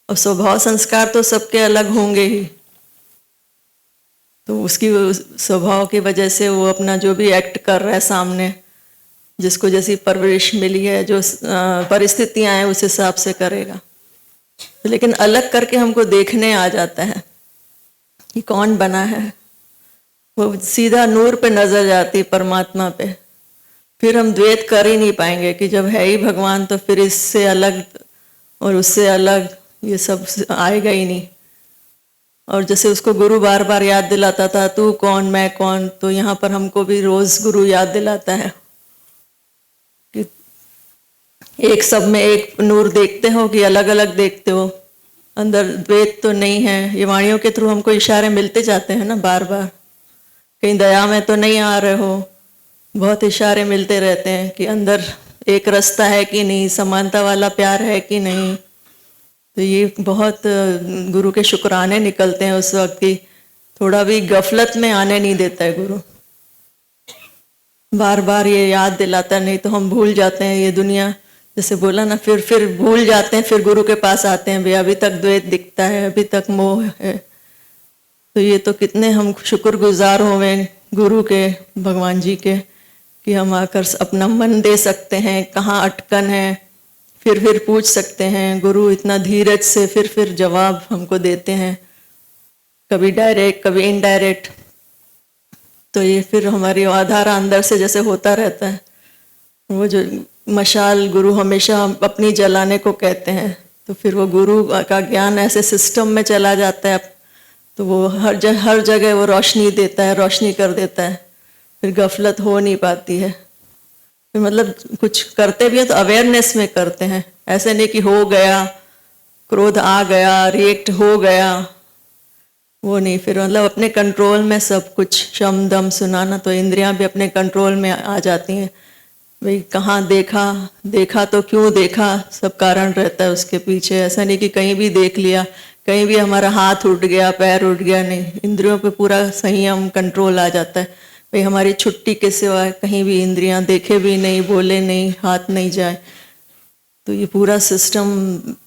और स्वभाव संस्कार तो सबके अलग होंगे ही, तो उसकी स्वभाव की वजह से वो अपना जो भी एक्ट कर रहा है सामने, जिसको जैसी परवरिश मिली है, जो परिस्थितियां हैं, उस हिसाब से करेगा। लेकिन अलग करके हमको देखने आ जाता है कि कौन बना है, वो सीधा नूर पे नजर जाती, परमात्मा पे। फिर हम द्वैत कर ही नहीं पाएंगे कि जब है ही भगवान तो फिर इससे अलग और उससे अलग ये सब आएगा ही नहीं। और जैसे उसको गुरु बार बार याद दिलाता था, तू कौन मैं कौन, तो यहाँ पर हमको भी रोज गुरु याद दिलाता है कि एक सब में एक नूर देखते हो कि अलग अलग देखते हो, अंदर द्वैत तो नहीं है। ये वाणियों के थ्रू हमको इशारे मिलते जाते हैं ना बार बार, कहीं दया में तो नहीं आ रहे हो, बहुत इशारे मिलते रहते हैं कि अंदर एक रास्ता है कि नहीं, समानता वाला प्यार है कि नहीं। तो ये बहुत गुरु के शुक्राने निकलते हैं उस वक्त की, थोड़ा भी गफलत में आने नहीं देता है गुरु, बार बार ये याद दिलाता। नहीं तो हम भूल जाते हैं, ये दुनिया जैसे बोला ना, फिर भूल जाते हैं, फिर गुरु के पास आते हैं, भैया अभी तक द्वैत दिखता है, अभी तक मोह है। तो ये तो कितने हम शुक्रगुजार होवे गुरु के, भगवान जी के, कि हम आकर अपना मन दे सकते हैं, कहाँ अटकन है, फिर पूछ सकते हैं। गुरु इतना धीरज से फिर जवाब हमको देते हैं, कभी डायरेक्ट कभी इनडायरेक्ट। तो ये फिर हमारी आधार अंदर से जैसे होता रहता है, वो जो मशाल गुरु हमेशा अपनी जलाने को कहते हैं, तो फिर वो गुरु का ज्ञान ऐसे सिस्टम में चला जाता है, तो वो हर जगह वो रोशनी देता है, रोशनी कर देता है, फिर गफलत हो नहीं पाती है। फिर मतलब कुछ करते भी है तो अवेयरनेस में करते हैं, ऐसे नहीं कि हो गया, क्रोध आ गया, रिएक्ट हो गया, वो नहीं। फिर मतलब अपने कंट्रोल में सब कुछ, शम दम सुनाना, तो इंद्रियां भी अपने कंट्रोल में आ जाती हैं। भाई कहाँ देखा तो क्यों देखा, सब कारण रहता है उसके पीछे। ऐसा नहीं कि कहीं भी देख लिया, कहीं भी हमारा हाथ उठ गया, पैर उठ गया, नहीं, इंद्रियों पे पूरा संयम कंट्रोल आ जाता है। भाई हमारी छुट्टी के सिवा कहीं भी इंद्रियां देखे भी नहीं, बोले नहीं, हाथ नहीं जाए। तो ये पूरा सिस्टम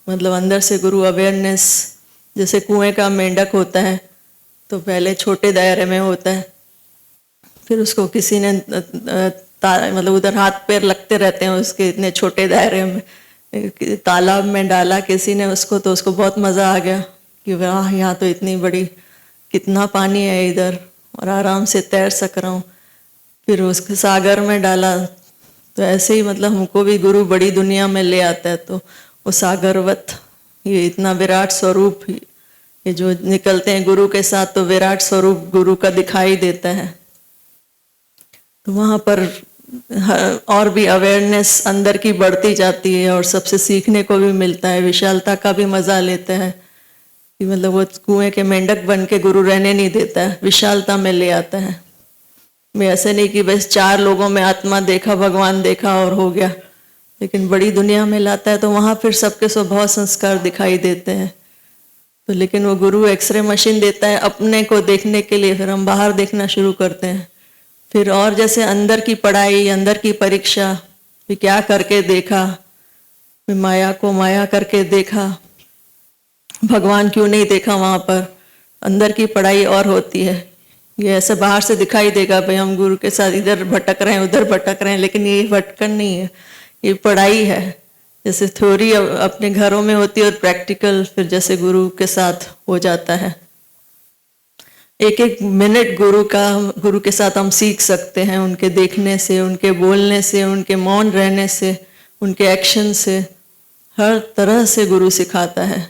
मतलब अंदर से गुरु अवेयरनेस, जैसे कुएं का मेंढक होता है, तो पहले छोटे दायरे में होता है, फिर उसको किसी ने मतलब उधर हाथ पैर लगते रहते हैं उसके, इतने छोटे दायरे में तालाब में डाला किसी ने उसको, तो उसको बहुत मज़ा आ गया कि वाह यहाँ तो इतनी बड़ी, कितना पानी है इधर और आराम से तैर सक रहा हूँ। फिर उसके सागर में डाला, तो ऐसे ही मतलब हमको भी गुरु बड़ी दुनिया में ले आता है। तो वो सागरवत, ये इतना विराट स्वरूप, ये जो निकलते हैं गुरु के साथ तो विराट स्वरूप गुरु का दिखाई देता है। तो वहाँ पर और भी अवेयरनेस अंदर की बढ़ती जाती है और सबसे सीखने को भी मिलता है, विशालता का भी मज़ा लेते हैं कि मतलब वो कुएं के मेंढक बन के गुरु रहने नहीं देता है, विशालता में ले आता है। मैं ऐसे नहीं कि बस 4 लोगों में आत्मा देखा, भगवान देखा और हो गया, लेकिन बड़ी दुनिया में लाता है तो वहाँ फिर सबके स्वभाव संस्कार दिखाई देते हैं। तो लेकिन वो गुरु एक्सरे मशीन देता है अपने को देखने के लिए, फिर हम बाहर देखना शुरू करते हैं। फिर और जैसे अंदर की पढ़ाई, अंदर की परीक्षा, फिर क्या करके देखा, फिर माया को माया करके देखा, भगवान क्यों नहीं देखा वहाँ पर, अंदर की पढ़ाई और होती है। ये ऐसे बाहर से दिखाई देगा भाई हम गुरु के साथ इधर भटक रहे हैं उधर भटक रहे हैं, लेकिन ये भटकन नहीं है, ये पढ़ाई है। जैसे थ्योरी अपने घरों में होती है और प्रैक्टिकल फिर जैसे गुरु के साथ हो जाता है। एक एक मिनट गुरु के साथ हम सीख सकते हैं, उनके देखने से, उनके बोलने से, उनके मौन रहने से, उनके एक्शन से, हर तरह से गुरु सिखाता है।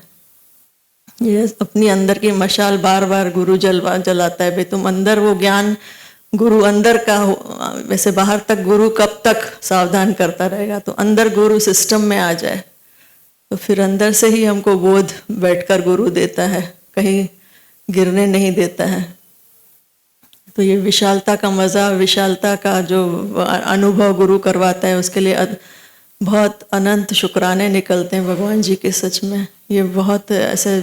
ये अपनी अंदर की मशाल बार बार गुरु जलाता है। भाई तुम अंदर वो ज्ञान गुरु अंदर का हो, वैसे बाहर तक गुरु कब तक सावधान करता रहेगा, तो अंदर गुरु सिस्टम में आ जाए तो फिर अंदर से ही हमको बोध बैठकर गुरु देता है, कहीं गिरने नहीं देता है। तो ये विशालता का मज़ा, विशालता का जो अनुभव गुरु करवाता है, उसके लिए बहुत अनंत शुक्राने निकलते हैं भगवान जी के। सच में ये बहुत ऐसे,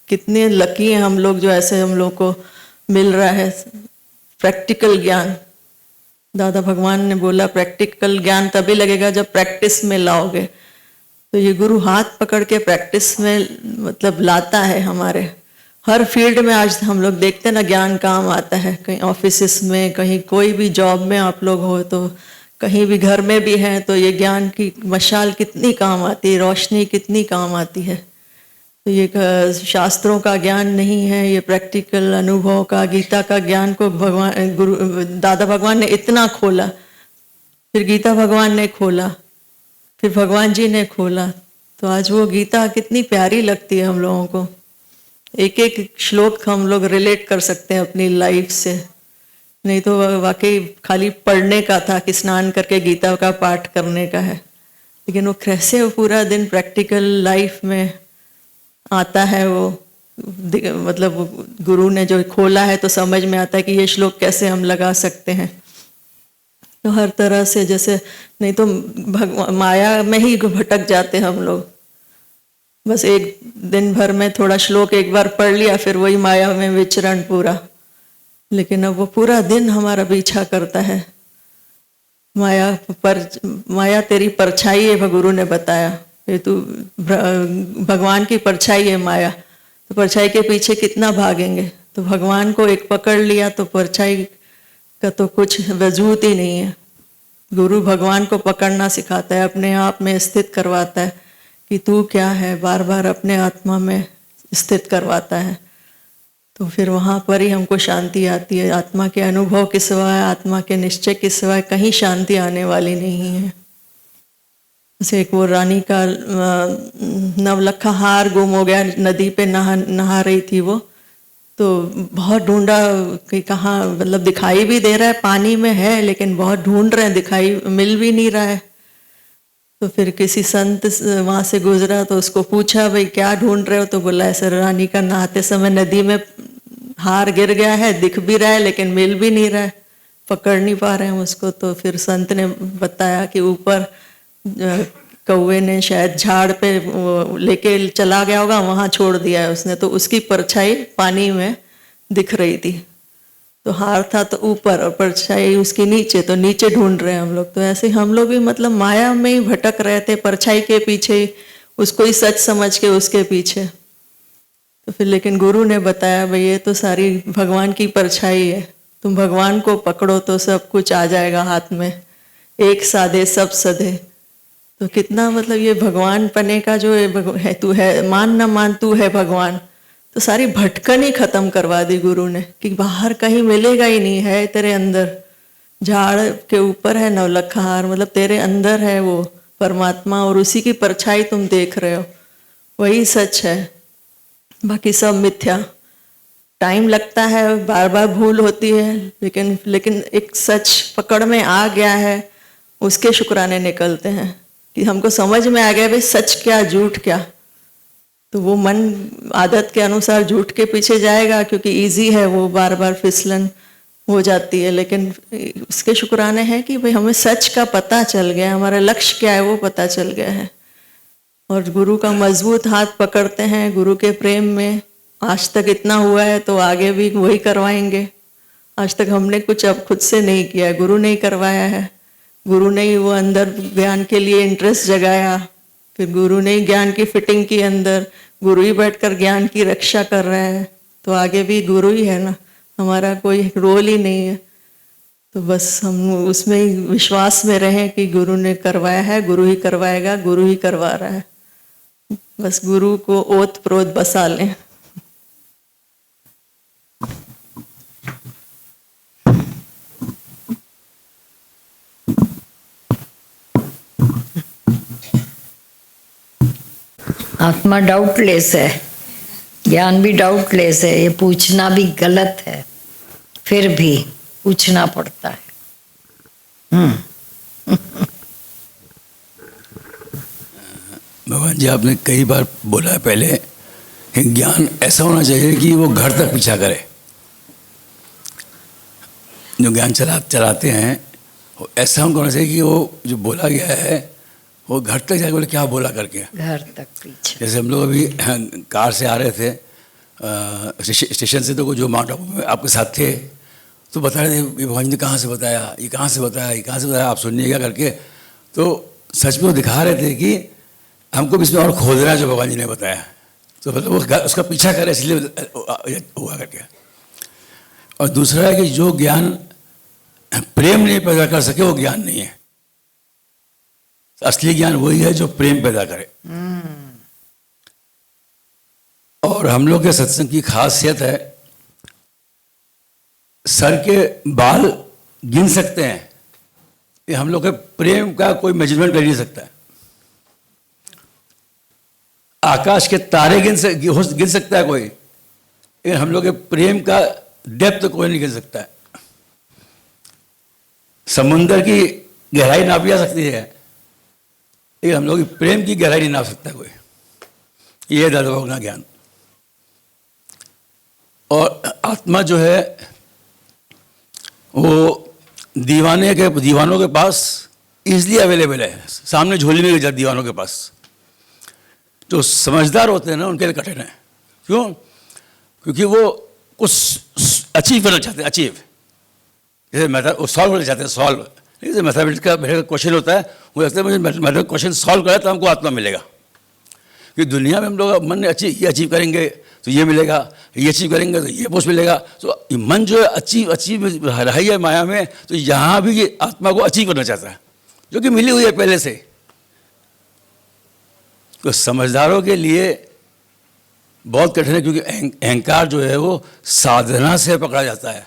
कितने लकी हैं हम लोग जो ऐसे हम लोग को मिल रहा है प्रैक्टिकल ज्ञान। दादा भगवान ने बोला प्रैक्टिकल ज्ञान तभी लगेगा जब प्रैक्टिस में लाओगे। तो ये गुरु हाथ पकड़ के प्रैक्टिस में मतलब लाता है हमारे हर फील्ड में। आज हम लोग देखते हैं ना ज्ञान काम आता है, कहीं ऑफिस में, कहीं कोई भी जॉब में आप लोग हो, तो कहीं भी घर में भी हैं, तो ये ज्ञान की मशाल कितनी काम आती है, रोशनी कितनी काम आती है। तो ये शास्त्रों का ज्ञान नहीं है, ये प्रैक्टिकल अनुभव का, गीता का ज्ञान को भगवान गुरु दादा भगवान ने इतना खोला, फिर गीता भगवान ने खोला, फिर भगवान जी ने खोला। तो आज वो गीता कितनी प्यारी लगती है हम लोगों को। एक एक श्लोक हम लोग रिलेट कर सकते हैं अपनी लाइफ से, नहीं तो वाकई खाली पढ़ने का था कि स्नान करके गीता का पाठ करने का है, लेकिन वो कैसे वो पूरा दिन प्रैक्टिकल लाइफ में आता है। वो मतलब गुरु ने जो खोला है तो समझ में आता है कि ये श्लोक कैसे हम लगा सकते हैं। तो हर तरह से, जैसे नहीं तो माया में ही भटक जाते हम लोग। बस एक दिन भर में थोड़ा श्लोक एक बार पढ़ लिया, फिर वही माया में विचरण पूरा। लेकिन अब वो पूरा दिन हमारा पीछा करता है। माया तेरी परछाई है, गुरु ने बताया, ये तू भगवान की परछाई है माया, तो परछाई के पीछे कितना भागेंगे। तो भगवान को एक पकड़ लिया तो परछाई का तो कुछ वजूद ही नहीं है। गुरु भगवान को पकड़ना सिखाता है, अपने आप में स्थित करवाता है कि तू क्या है, बार बार अपने आत्मा में स्थित करवाता है। तो फिर वहाँ पर ही हमको शांति आती है। आत्मा के अनुभव के सिवाय, आत्मा के निश्चय के सिवाय कहीं शांति आने वाली नहीं है। जैसे एक वो रानी का नवलखा हार गुम हो गया, नदी पे नहा रही थी वो, तो बहुत ढूंढा कि कहाँ, मतलब दिखाई भी दे रहा है पानी में है, लेकिन बहुत ढूंढ रहे हैं, दिखाई मिल भी नहीं रहा है। तो फिर किसी संत वहाँ से गुजरा तो उसको पूछा भाई क्या ढूंढ रहे हो, तो बोला ऐसे रानी का नहाते समय नदी में हार गिर गया है, दिख भी रहा है लेकिन मिल भी नहीं रहा है, पकड़ नहीं पा रहे हैं उसको। तो फिर संत ने बताया कि ऊपर कौवे ने शायद झाड़ पे लेके चला गया होगा, वहाँ छोड़ दिया है उसने, तो उसकी परछाई पानी में दिख रही थी। तो हार था तो ऊपर और परछाई उसके नीचे, तो नीचे ढूंढ रहे हैं हम लोग। तो ऐसे हम लोग भी मतलब माया में ही भटक रहे थे, परछाई के पीछे, उसको ही सच समझ के उसके पीछे। तो फिर लेकिन गुरु ने बताया भाई ये तो सारी भगवान की परछाई है, तुम भगवान को पकड़ो तो सब कुछ आ जाएगा हाथ में, एक साधे सब सधे। तो कितना मतलब ये भगवान पने का जो है, तू है मान ना मान तू है भगवान, तो सारी भटकन ही खत्म करवा दी गुरु ने कि बाहर कहीं मिलेगा ही नहीं, है तेरे अंदर। झाड़ के ऊपर है नवलखा हार, मतलब तेरे अंदर है वो परमात्मा और उसी की परछाई तुम देख रहे हो, वही सच है, बाकी सब मिथ्या। टाइम लगता है, बार बार भूल होती है, लेकिन एक सच पकड़ में आ गया है, उसके शुक्राने निकलते हैं कि हमको समझ में आ गया भाई सच क्या झूठ क्या। तो वो मन आदत के अनुसार झूठ के पीछे जाएगा क्योंकि इजी है, वो बार बार फिसलन हो जाती है, लेकिन उसके शुक्राने हैं कि भाई हमें सच का पता चल गया, हमारा लक्ष्य क्या है वो पता चल गया है। और गुरु का मजबूत हाथ पकड़ते हैं गुरु के प्रेम में। आज तक इतना हुआ है तो आगे भी वही करवाएंगे। आज तक हमने कुछ अब खुद से नहीं किया, गुरु ने ही करवाया है। गुरु ने ही वो अंदर ज्ञान के लिए इंटरेस्ट जगाया, फिर गुरु ने ही ज्ञान की फिटिंग की अंदर, गुरु ही बैठकर ज्ञान की रक्षा कर रहा है, तो आगे भी गुरु ही है ना, हमारा कोई रोल ही नहीं है। तो बस हम उसमें ही विश्वास में रहें कि गुरु ने करवाया है, गुरु ही करवाएगा, गुरु ही करवा रहा है। बस गुरु को ओत प्रोत बसा लें। आत्मा डाउटलेस है, ज्ञान भी डाउटलेस है, ये पूछना भी गलत है, फिर भी पूछना पड़ता है। भगवान जी आपने कई बार बोला है पहले कि ज्ञान ऐसा होना चाहिए कि वो घर तक पीछा करे। जो ज्ञान चलाते हैं वो ऐसा होना चाहिए कि वो जो बोला गया है वो घर तक जाके बोले क्या बोला करके, घर तक पीछे। जैसे हम लोग अभी कार से आ रहे थे स्टेशन से, तो जो माउंट आबू में आपके साथ थे तो बता रहे थे ये भगवान जी ने कहाँ से बताया, ये कहाँ से बताया, ये कहाँ से बताया, आप सुनिएगा करके। तो सच में वो दिखा रहे थे कि हमको भी इसमें और खोजना है जो भगवान जी ने बताया, तो मतलब वो उसका पीछा करे इसलिए हुआ करके। और दूसरा है कि जो ज्ञान प्रेम नहीं पैदा कर सके वो ज्ञान नहीं है। असली ज्ञान वही है जो प्रेम पैदा करे। और हम लोग के सत्संग की खासियत है सर के बाल गिन सकते हैं, ये हम लोग के प्रेम का कोई मेजरमेंट कर नहीं सकता है। आकाश के तारे गिन सकता है कोई, लेकिन हम लोग के प्रेम का डेप्थ कोई नहीं गिन सकता है। समुंदर की गहराई नापी जा सकती है, लेकिन हम लोग की प्रेम की गहराई नहीं नाप सकता कोई। ये है दादा भगवान का ज्ञान। और आत्मा जो है वो दीवानों के पास इजली अवेलेबल है, सामने झोली में जाती दीवानों के पास। जो समझदार होते हैं ना उनके लिए कठिन है। क्यों? क्योंकि वो कुछ अचीव करना चाहते हैं, अचीव, जैसे सॉल्व करना चाहते हैं, सॉल्व। जैसे मैथमेटिक्स का क्वेश्चन होता है, वो लगता है मुझे मैथमेटिक्स क्वेश्चन सॉल्व करा तो हमको आत्मा मिलेगा। क्योंकि दुनिया में हम लोग मन ने ये अचीव करेंगे तो ये मिलेगा, ये अचीव करेंगे तो ये पोस्ट मिलेगा। तो मन जो है अचीव रहा है माया में, तो यहाँ भी ये आत्मा को अचीव करना चाहता है जो कि मिली हुई है पहले से। तो समझदारों के लिए बहुत कठिन है, क्योंकि अहंकार जो है वो साधना से पकड़ा जाता है,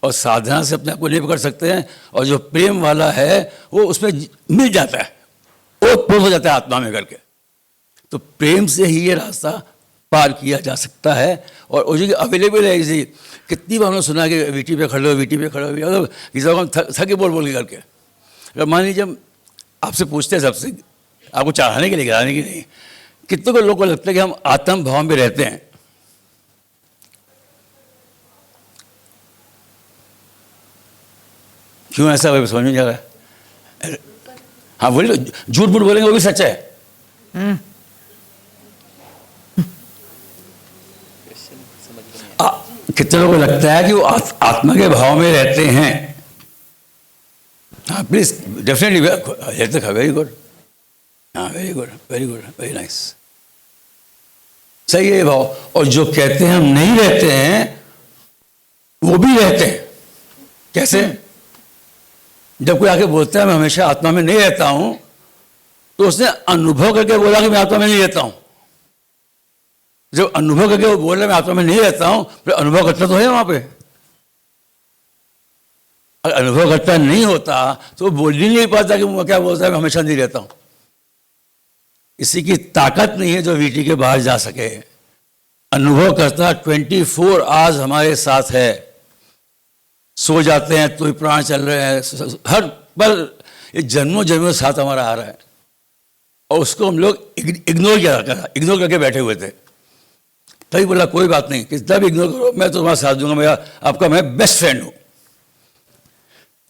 और साधना से अपने आप को नहीं पकड़ सकते हैं। और जो प्रेम वाला है वो उसमें मिल जाता है, वो पूर्ण हो जाता है आत्मा में करके। तो प्रेम से ही ये रास्ता पार किया जा सकता है। और वो जो अवेलेबल है, इसी कितनी बार हमने सुना कि वीटी पे खड़े हो, वीटी पे खड़े हो, किसी को हम थके बोल के करके। अगर मान लीजिए हम आपसे पूछते हैं, सबसे आपको चढ़ाने के लिए, गिराने के नहीं, कितने को लोगों को लगता है कि हम आत्म भाव में रहते हैं। क्यों ऐसा समझ में जा रहा है? हाँ बोलिए, झूठ मूठ बोलेंगे वो भी सच है। कितने लोगों को लगता है कि वो आत्मा के भाव में रहते हैं। हाँ प्लीज, डेफिनेटली, वेरी गुड। हाँ very good, very good, very nice. सही है भाव। और जो कहते हैं हम नहीं रहते हैं वो भी रहते हैं। कैसे? जब कोई आके बोलता है मैं हमेशा आत्मा में नहीं रहता हूं, तो उसने अनुभव करके बोला कि मैं आत्मा में नहीं रहता हूं। जब अनुभव करके वो बोल रहा है मैं आत्मा में नहीं रहता हूं, फिर अनुभव करता तो है वहां पे। अगर अनुभव करता नहीं होता तो बोल ही नहीं पाता कि वो क्या बोलता है मैं हमेशा नहीं रहता हूं। किसी की ताकत नहीं है जो वीटी के बाहर जा सके। अनुभव करता 24 आवर्स हमारे साथ है। सो जाते हैं तो प्राण चल रहे हैं, हर पल ये जन्मों जन्मों साथ हमारा आ रहा है। और उसको हम लोग इग्नोर करके बैठे हुए थे। तभी बोला कोई बात नहीं, कितना भी इग्नोर करो मैं तो तुम्हारा साथ दूंगा, मैं आपका मैं बेस्ट फ्रेंड हूं।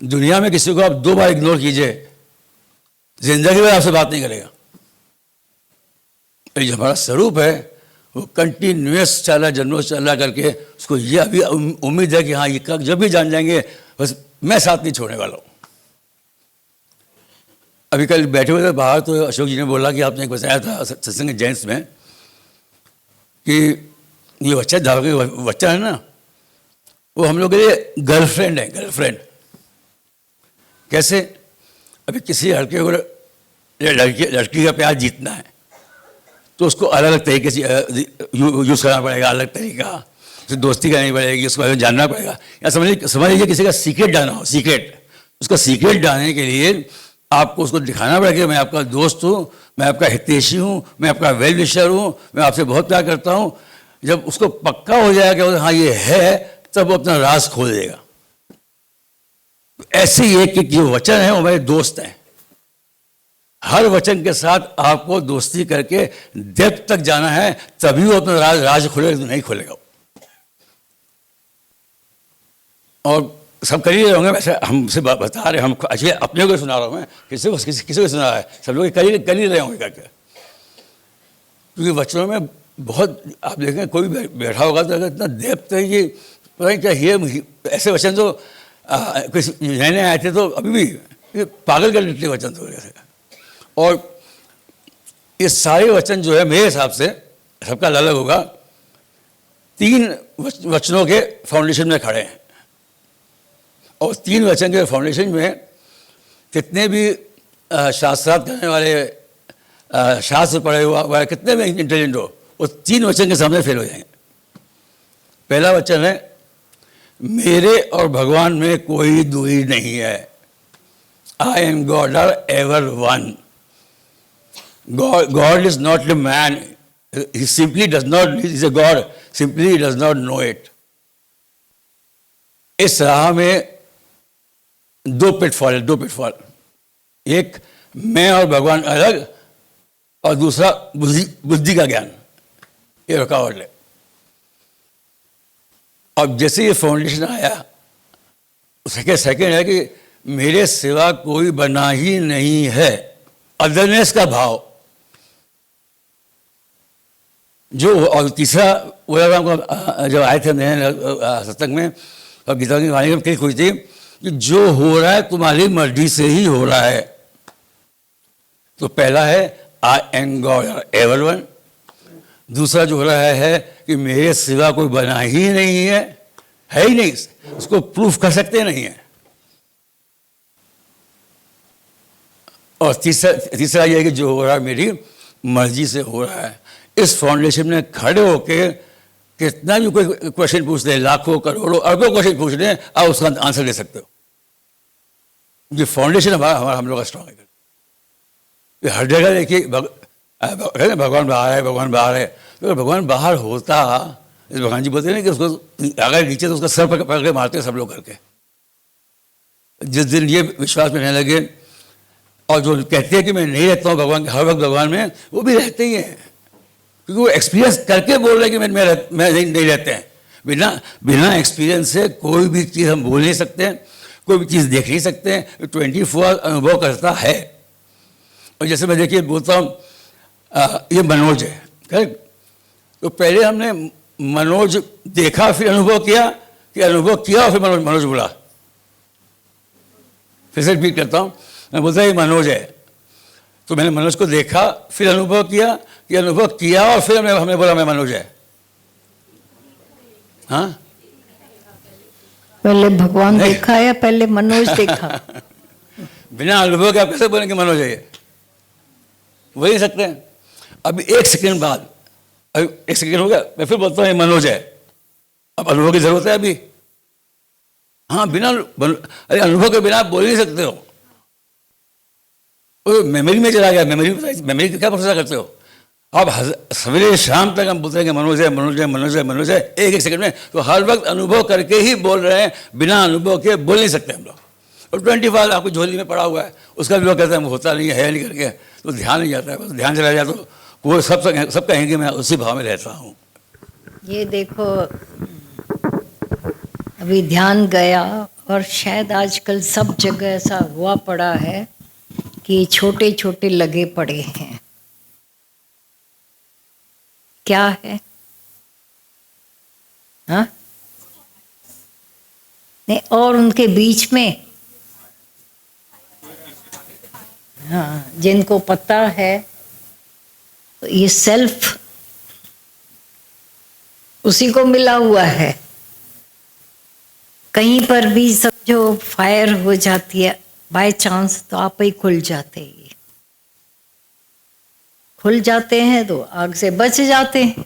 दुनिया में किसी को आप 2 बार इग्नोर कीजिए, जिंदगी में आपसे बात नहीं करेगा। ये जो हमारा स्वरूप है वो कंटिन्यूस चला जन्मों चला करके, उसको ये अभी उम्मीद है कि हाँ ये जब भी जान जाएंगे बस मैं साथ नहीं छोड़ने वाला हूँ। अभी कल बैठे हुए थे बाहर तो अशोक जी ने बोला कि आपने एक बताया था सत्संग जेंट्स में कि ये बच्चा बच्चा है ना, वो हम लोग के लिए गर्लफ्रेंड है। गर्लफ्रेंड कैसे? अभी किसी लड़के को लड़की का प्यार जीतना है तो उसको अलग अलग तरीके से यूज़ करना पड़ेगा, अलग तरीका, उसे दोस्ती करनी पड़ेगी, उसको जानना पड़ेगा। या समझ लीजिए किसी का सीक्रेट डालना हो, सीक्रेट, उसका सीक्रेट डालने के लिए आपको उसको दिखाना पड़ेगा कि मैं आपका दोस्त हूँ, मैं आपका हितैषी हूँ, मैं आपका वेल विशर हूँ, मैं आपसे बहुत प्यार करता हूँ। जब उसको पक्का हो जाएगा कि हाँ ये है, तब वो अपना राज खोल देगा। ऐसे ही एक जो वचन है वो मेरे दोस्त हैं। हर वचन के साथ आपको दोस्ती करके डेप्थ तक जाना है, तभी वो अपना राज खोलेगा, तो नहीं खोलेगा। और सब कर ही रहे होंगे वैसे, हमसे बता रहे, हम अच्छे अपने को सुना रहा हूँ मैं, किसी को सुना रहा है, सब लोग कर ही रहे होंगे करके। क्योंकि वचनों में बहुत आप देखें, कोई बैठा होगा तो अगर इतना डेप्थ है कि पता नहीं क्या ये ऐसे वचन तो कुछ नए आए थे तो अभी भी पागल कर देते वचन तो जैसे। और ये सारे वचन जो है मेरे हिसाब से सबका अलग अलग होगा, 3 वचनों के फाउंडेशन में खड़े हैं। और 3 वचन के फाउंडेशन में कितने भी शास्त्रार्थ करने वाले, शास्त्र पढ़े हुआ कितने भी इंटेलिजेंट हो, वो 3 वचन के सामने फेल हो जाएंगे। पहला वचन है मेरे और भगवान में कोई दूरी नहीं है। I and God are ever one. God is not a man. He simply does not, he is a God, simply he does not know it. इस राह में 2 पिटफॉल। एक मैं और भगवान अलग, और दूसरा बुद्धि का ज्ञान, ये रुकावट है। अब जैसे ये फाउंडेशन आया, उसके सेकेंड है कि मेरे सिवा कोई बना ही नहीं है। अदरनेस का भाव जो, और तीसरा वो जब आए थे सत्संग में और गीता की वाणी में कही हुई थी कि जो हो रहा है तुम्हारी मर्जी से ही हो रहा है। तो पहला है I am God ever one. दूसरा जो हो रहा है कि मेरे सिवा कोई बना ही नहीं है ही नहीं, उसको प्रूफ कर सकते नहीं है। और तीसरा यह है कि जो हो रहा है मेरी मर्जी से हो रहा है। इस फाउंडेशन में खड़े होके कितना भी कोई क्वेश्चन पूछ ले, लाखों करोड़ों अरबों क्वेश्चन पूछ ले, आप उसका आंसर दे सकते हो। ये फाउंडेशन हमारा हम लोग का स्ट्रॉन्ग है। हर जगह देखिए भगवान बाहर है, भगवान बाहर है। तो भगवान बाहर होता, इस भगवान जी बोलते हैं कि उसको अगर नीचे तो उसका सर पकड़ के मारते हैं सब लोग करके। जिस दिन ये विश्वास में रहने लगे, और जो कहते हैं कि मैं नहीं रहता हूँ भगवान, हर वक्त भगवान में, वो भी रहते ही हैं। क्योंकि वो एक्सपीरियंस करके बोल रहे हैं कि मैं नहीं रहते हैं। बिना एक्सपीरियंस से कोई भी चीज़ हम बोल नहीं सकते हैं, कोई भी चीज़ देख नहीं सकते हैं। 24 अनुभव करता है। और जैसे मैं देखिए बोलता हूँ ये मनोज है, करेक्ट? तो पहले हमने मनोज देखा, फिर अनुभव किया, कि अनुभव किया, फिर मनोज बोला। फिर से रिपीट करता हूँ, मैं बोलता ये मनोज है, तो मैंने मनोज को देखा, फिर अनुभव किया, कि अनुभव किया और फिर हमने बोला मैं मनोज है। हाँ, पहले भगवान देखा या पहले मनोज देखा? बिना अनुभव के आप कैसे बोलेंगे मनोज है? वही नहीं सकते हैं। अभी 1 सेकंड बाद, अभी 1 सेकंड हो गया, मैं फिर बोलता हूँ ये मनोज है। अब अनुभव की जरूरत है अभी? हाँ, बिना अरे अनुभव के बिना आप बोल नहीं सकते हो। मेमोरी में चला गया, मेमोरी का क्या भरोसा करते हो आप? सवेरे शाम तक हम बोलते हैं कि मनोज है, मनोज है, मनोज है, मनोज है, 1-1 सेकंड में। तो हर वक्त अनुभव करके ही बोल रहे हैं, बिना अनुभव के बोल नहीं सकते हम लोग। और 25 आपको झोली में पड़ा हुआ है, उसका भी लोग कहते हैं होता नहीं है नहीं करके, तो ध्यान नहीं जाता है। बस ध्यान चला जाए तो वो सब कहेंगे मैं उसी भाव में रहता हूँ। ये देखो, अभी ध्यान गया और शायद आजकल सब जगह ऐसा हुआ पड़ा है कि छोटे छोटे लगे पड़े हैं। क्या है? हाँ, नहीं, और उनके बीच में हाँ, जिनको पता है तो ये सेल्फ उसी को मिला हुआ है। कहीं पर भी समझो फायर हो जाती है बाय चांस, तो आप ही खुल जाते हैं। खुल जाते हैं तो आग से बच जाते हैं।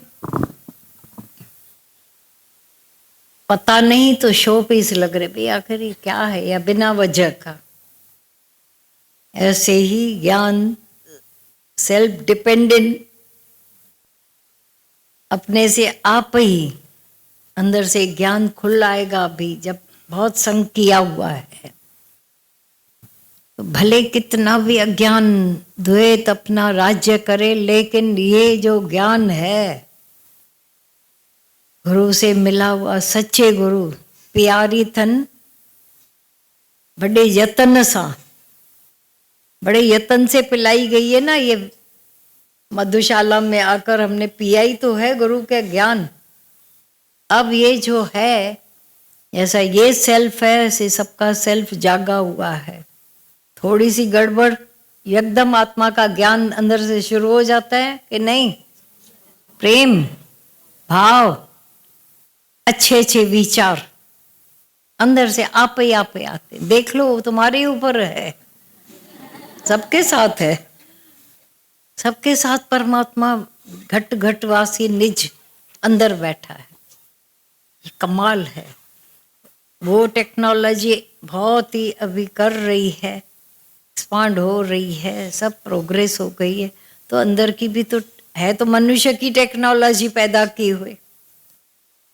पता नहीं तो शो पीस लग रहे भाई, आखिर ये क्या है, या बिना वजह का। ऐसे ही ज्ञान सेल्फ डिपेंडेंट अपने से आप ही अंदर से ज्ञान खुल आएगा भी, जब बहुत संग किया हुआ है। तो भले कितना भी अज्ञान द्वैत अपना राज्य करे, लेकिन ये जो ज्ञान है गुरु से मिला हुआ, सच्चे गुरु प्यारी थन बड़े यत्न सा, बड़े यत्न से पिलाई गई है ना। ये मधुशाला में आकर हमने पिया ही तो है गुरु के ज्ञान। अब ये जो है, जैसा ये सेल्फ है, ऐसे सबका सेल्फ जागा हुआ है। थोड़ी सी गड़बड़, एकदम आत्मा का ज्ञान अंदर से शुरू हो जाता है कि नहीं, प्रेम भाव, अच्छे अच्छे विचार अंदर से आप ही आते। देख लो, तुम्हारे ऊपर है, सबके साथ है, सबके साथ परमात्मा घट घटवासी निज अंदर बैठा है। ये कमाल है। वो टेक्नोलॉजी बहुत ही अभी कर रही है, एक्सपांड हो रही है, सब प्रोग्रेस हो गई है। तो अंदर की भी तो है, तो मनुष्य की टेक्नोलॉजी पैदा की हुई,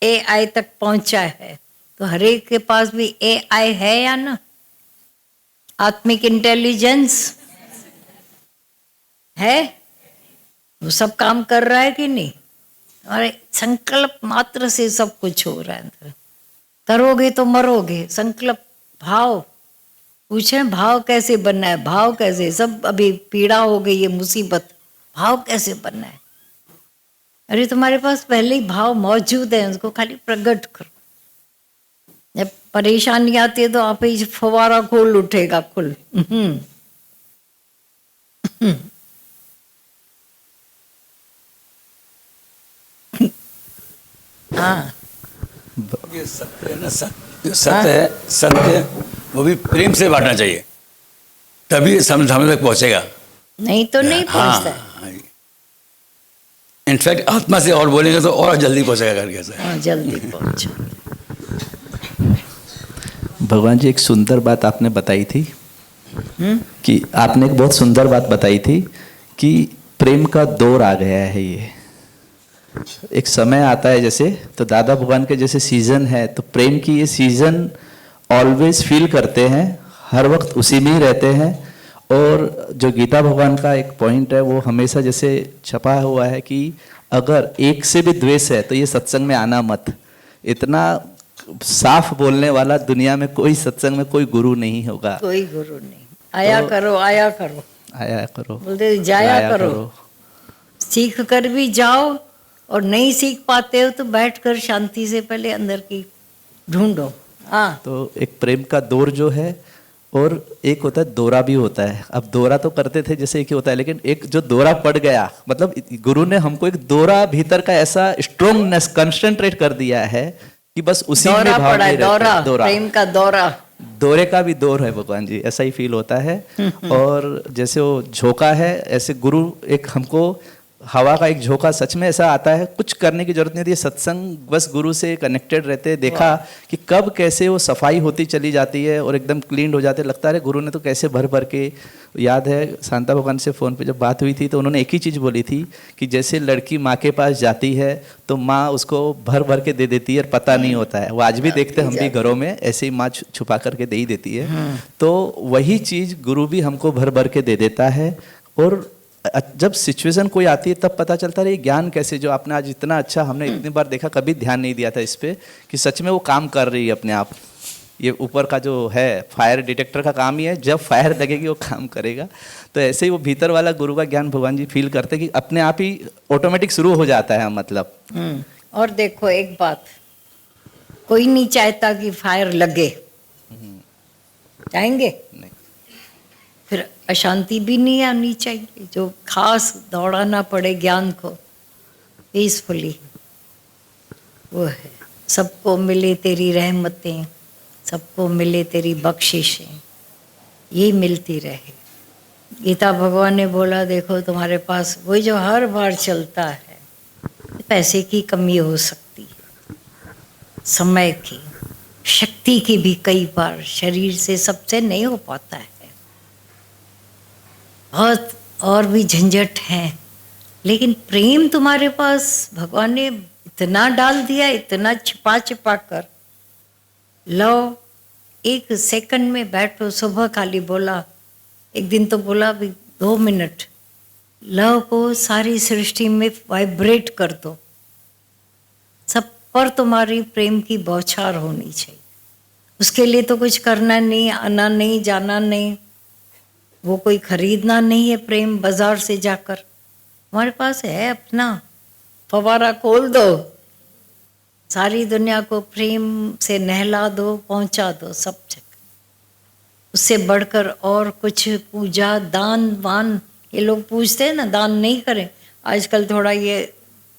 AI तक पहुंचा है। तो हर एक के पास भी AI है या ना? आत्मिक इंटेलिजेंस है, वो सब काम कर रहा है कि नहीं? और संकल्प मात्र से सब कुछ हो रहा है अंदर। करोगे तो मरोगे। संकल्प, भाव, पूछे भाव कैसे बनना है, भाव कैसे, सब अभी पीड़ा हो गई है, मुसीबत, भाव कैसे बनना है? अरे तुम्हारे पास पहले ही भाव मौजूद है, उसको खाली प्रकट करो। जब परेशानी आती है तो आप ही फवारा खोल उठेगा, खुल। हाँ, ये सत्य है ना, सत्य है, सत्य वो भी प्रेम से बांटना चाहिए, तभी समझ तक पहुंचेगा। नहीं तो नहीं पहुंचता है। हाँ, इनफैक्ट आत्मा से और बोलेंगे तो और जल्दी पहुंचेगा करके से। हाँ, जल्दी पहुंचो। भगवान जी, एक सुंदर बात आपने बताई थी कि आपने एक बहुत सुंदर बात बताई थी कि प्रेम का दौर आ गया है। ये एक समय आता है जैसे, तो दादा भगवान के जैसे सीजन है, तो प्रेम की ये सीजन ऑलवेज फील करते हैं, हर वक्त उसी में ही रहते हैं। और जो गीता भगवान का एक पॉइंट है, वो हमेशा जैसे छपा हुआ है कि अगर एक से भी द्वेष है तो ये सत्संग में आना मत। इतना साफ बोलने वाला दुनिया में कोई सत्संग में कोई गुरु नहीं होगा। कोई गुरु नहीं। आया तो, करो, आया करो, आया करो, बोलते जाया करो। सीख कर भी जाओ, और नहीं सीख पाते हो तो बैठकर शांति से पहले अंदर की ढूंढो। हाँ, तो एक प्रेम का दौर जो है और एक होता है दौरा भी होता है। अब दौरा तो करते थे जैसे एक ही होता है, लेकिन एक जो दौरा पड़ गया, मतलब गुरु ने हमको एक दौरा भीतर का ऐसा स्ट्रोंगनेस कंसंट्रेट कर दिया है कि बस उसी में दौरा भाव पड़ा में है, रहते हैं। दौरा, प्रेम का दौरा। दौरे का भी दौर है भगवान जी, ऐसा ही फील होता है। और जैसे वो झोंका है, ऐसे गुरु एक हमको हवा का एक झोंका सच में ऐसा आता है, कुछ करने की जरूरत नहीं होती है। सत्संग बस गुरु से कनेक्टेड रहते, देखा कि कब कैसे वो सफाई होती चली जाती है और एकदम क्लीन हो जाते, लगता है गुरु ने तो कैसे भर भर के। याद है शांता भगवान से फ़ोन पे जब बात हुई थी तो उन्होंने एक ही चीज़ बोली थी कि जैसे लड़की माँ के पास जाती है तो माँ उसको भर भर के दे देती है और पता नहीं होता है। वो आज भी देखते हैं हम भी घरों में, ऐसे ही माँ छुपा करके दे ही देती है। तो वही चीज़ गुरु भी हमको भर भर के दे देता है। और जब सिचुएशन कोई आती है तब पता चलता है ज्ञान कैसे, जो आपने आज इतना अच्छा, हमने इतनी बार देखा, कभी ध्यान नहीं दिया था इस पे कि सच में वो काम कर रही है अपने आप। ये ऊपर का जो है फायर डिटेक्टर का काम ही है, जब फायर लगेगी वो काम करेगा। तो ऐसे ही वो भीतर वाला गुरु का ज्ञान भगवान जी फील करते कि अपने आप ही ऑटोमेटिक शुरू हो जाता है। मतलब और देखो एक बात, कोई नहीं चाहता कि फायर लगे, चाहेंगे? नहीं। फिर अशांति भी नहीं आनी चाहिए। जो खास दौड़ाना पड़े ज्ञान को पीसफुली, वो है सबको मिले तेरी रहमतें, सबको मिले तेरी बख्शिशें, ये मिलती रहे। गीता भगवान ने बोला देखो तुम्हारे पास वही जो हर बार चलता है, पैसे की कमी हो सकती है, समय की, शक्ति की भी कई बार शरीर से सबसे नहीं हो पाता है, बहुत और भी झंझट है। लेकिन प्रेम तुम्हारे पास भगवान ने इतना डाल दिया, इतना छिपा छिपा कर, लो एक सेकंड में बैठो। सुबह खाली बोला, एक दिन तो बोला भी 2 मिनट लव को सारी सृष्टि में वाइब्रेट कर दो, सब पर तुम्हारी प्रेम की बौछार होनी चाहिए। उसके लिए तो कुछ करना नहीं, आना नहीं, जाना नहीं, वो कोई खरीदना नहीं है प्रेम बाजार से जाकर। हमारे पास है अपना, फवारा खोल दो, सारी दुनिया को प्रेम से नहला दो, पहुंचा दो सब जगह। उससे बढ़कर और कुछ पूजा दान वान, ये लोग पूछते हैं ना, दान नहीं करें। आजकल थोड़ा ये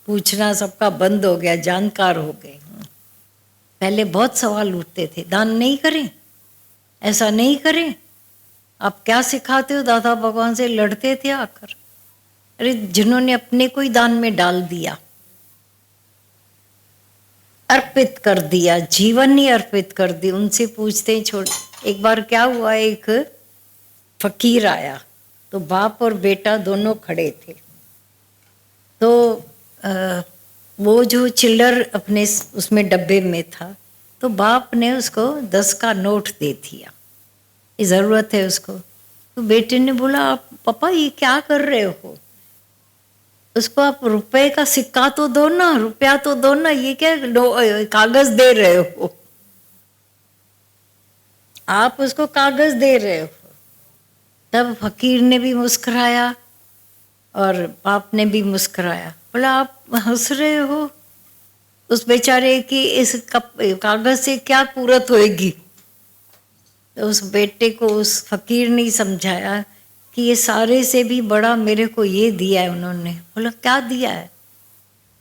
पूछना सबका बंद हो गया, जानकार हो गए। पहले बहुत सवाल उठते थे, दान नहीं करें, ऐसा नहीं करें, आप क्या सिखाते हो? दादा भगवान से लड़ते थे आकर। अरे जिन्होंने अपने को ही दान में डाल दिया, अर्पित कर दिया, जीवन ही अर्पित कर दी, उनसे पूछते हैं छोड़। एक बार क्या हुआ, एक फकीर आया, तो बाप और बेटा दोनों खड़े थे। तो वो जो चिल्लर अपने उसमें डब्बे में था, तो बाप ने उसको 10 का नोट दे दिया, ये ज़रूरत है उसको। तो बेटे ने बोला, आप पापा ये क्या कर रहे हो? उसको आप रुपए का सिक्का तो दो ना, रुपया तो दो ना, ये क्या कागज दे रहे हो? आप उसको कागज दे रहे हो। तब फकीर ने भी मुस्कुराया और बाप ने भी मुस्कुराया। बोला आप हंस रहे हो, उस बेचारे की इस कागज से क्या पूरत होएगी? तो उस बेटे को उस फकीर ने समझाया कि ये सारे से भी बड़ा मेरे को ये दिया है उन्होंने। बोला क्या दिया है?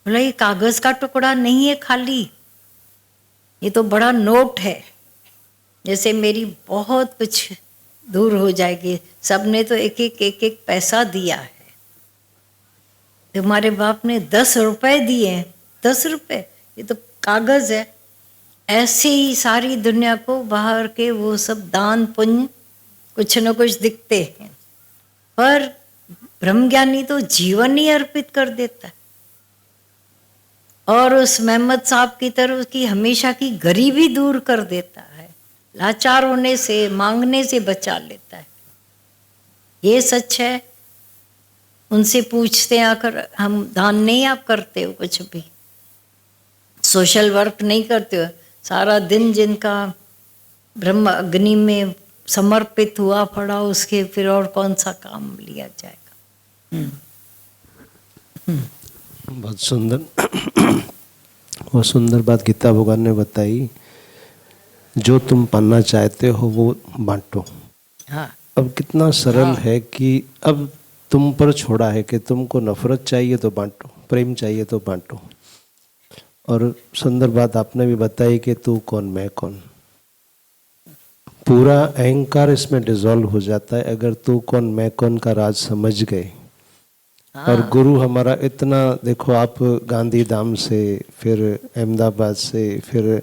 बोला ये कागज का टुकड़ा नहीं है खाली, ये तो बड़ा नोट है, जैसे मेरी बहुत कुछ दूर हो जाएगी। सबने तो एक एक पैसा दिया है, तुम्हारे बाप ने 10 रुपए दिए। 10 रुपए, ये तो कागज है। ऐसे ही सारी दुनिया को बाहर के वो सब दान पुण्य कुछ न कुछ दिखते हैं, पर ब्रह्मज्ञानी तो जीवन ही अर्पित कर देता है। और उस मेहमद साहब की तरह उसकी हमेशा की गरीबी दूर कर देता है, लाचार होने से, मांगने से बचा लेता है। ये सच है। उनसे पूछते हैं आकर, हम दान नहीं आप करते हो, कुछ भी सोशल वर्क नहीं करते हो, सारा दिन जिनका ब्रह्म अग्नि में समर्पित हुआ पड़ा, उसके फिर और कौन सा काम लिया जाएगा? बहुत सुंदर वो सुंदर बात गीता भगवान ने बताई, जो तुम पाना चाहते हो वो बांटो। हाँ अब कितना सरल है कि अब तुम पर छोड़ा है कि तुमको नफरत चाहिए तो बांटो, प्रेम चाहिए तो बांटो। और सुंदर बात आपने भी बताई कि तू कौन मैं कौन, पूरा अहंकार इसमें डिसॉल्व हो जाता है अगर तू कौन मैं कौन का राज समझ गए। और गुरु हमारा इतना, देखो आप गांधी धाम से, फिर अहमदाबाद से, फिर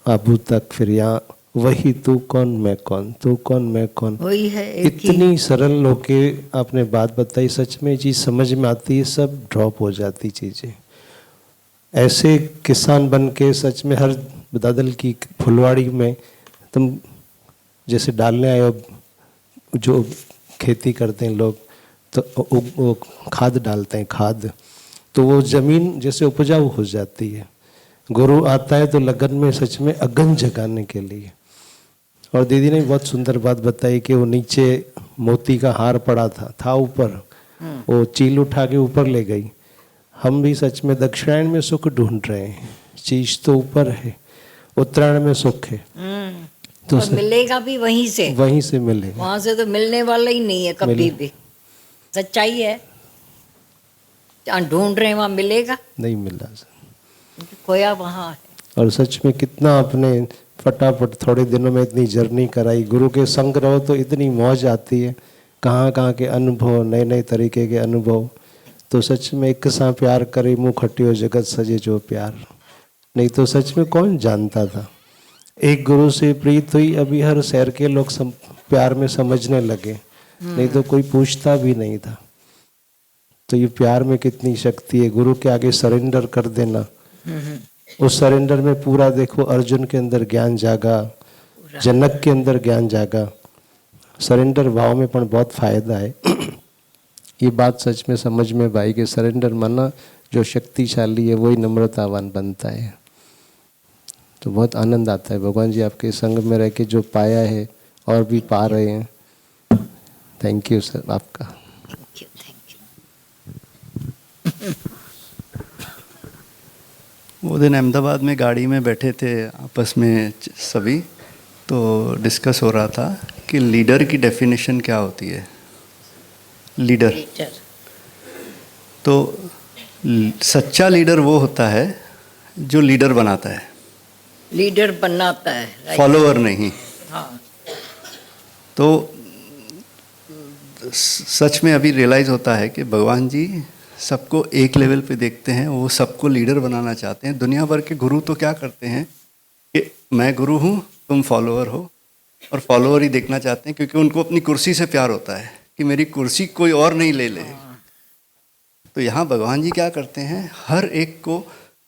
आबू तक, फिर यहाँ वही तू कौन मैं कौन, तू कौन मैं कौन, वही है एक ही। इतनी सरल होके आपने बात बताई, सच में चीज समझ में आती है, सब ड्रॉप हो जाती चीजें। ऐसे किसान बन के सच में हर दादल की फुलवाड़ी में तुम जैसे डालने आए हो, जो खेती करते हैं लोग तो वो खाद डालते हैं, खाद तो वो जमीन जैसे उपजाऊ हो जाती है। गुरु आता है तो लगन में सच में अगन जगाने के लिए। और दीदी ने बहुत सुंदर बात बताई कि वो नीचे मोती का हार पड़ा था ऊपर, वो चील उठा के ऊपर ले गई। हम भी सच में दक्षिणायन में सुख ढूंढ रहे हैं, चीज तो ऊपर है, उत्तरायण में सुख है तो मिलेगा भी वहीं से मिलेगा, वहां से तो मिलने वाला ही नहीं है कभी भी। सच्चाई है, जहाँ ढूंढ रहे हैं वहां मिलेगा नहीं मिला खोया वहां है। और सच में कितना अपने फटाफट थोड़े दिनों में इतनी जर्नी कराई। गुरु के संग रहो तो इतनी मौज आती है, कहाँ कहाँ के अनुभव, नए नए तरीके के अनुभव। तो सच में एक सा प्यार करे मुँह खटियो जगत सजे जो प्यार, नहीं तो सच में कौन जानता था। एक गुरु से प्रीत हुई, अभी हर शहर के लोग प्यार में समझने लगे, नहीं तो कोई पूछता भी नहीं था। तो ये प्यार में कितनी शक्ति है, गुरु के आगे सरेंडर कर देना। उस सरेंडर में पूरा देखो, अर्जुन के अंदर ज्ञान जागा, जनक के अंदर ज्ञान जागा। सरेंडर भाव में पण बहुत फायदा है। ये बात सच में समझ में भाई के सरेंडर माना जो शक्तिशाली है वही नम्रतावान बनता है। तो बहुत आनंद आता है भगवान जी आपके संग में रह के जो पाया है और भी पा रहे हैं। थैंक यू सर आपका। थैंक वो दिन अहमदाबाद में गाड़ी में बैठे थे आपस में सभी, तो डिस्कस हो रहा था कि लीडर की डेफिनेशन क्या होती है। लीडर तो सच्चा लीडर वो होता है जो लीडर बनाता है, लीडर बनाता है, फॉलोअर नहीं। हाँ। तो सच में अभी रियलाइज़ होता है कि भगवान जी सबको एक लेवल पे देखते हैं, वो सबको लीडर बनाना चाहते हैं। दुनिया भर के गुरु तो क्या करते हैं कि मैं गुरु हूँ तुम फॉलोअर हो, और फॉलोअर ही देखना चाहते हैं क्योंकि उनको अपनी कुर्सी से प्यार होता है कि मेरी कुर्सी कोई और नहीं ले ले। तो यहाँ भगवान जी क्या करते हैं, हर एक को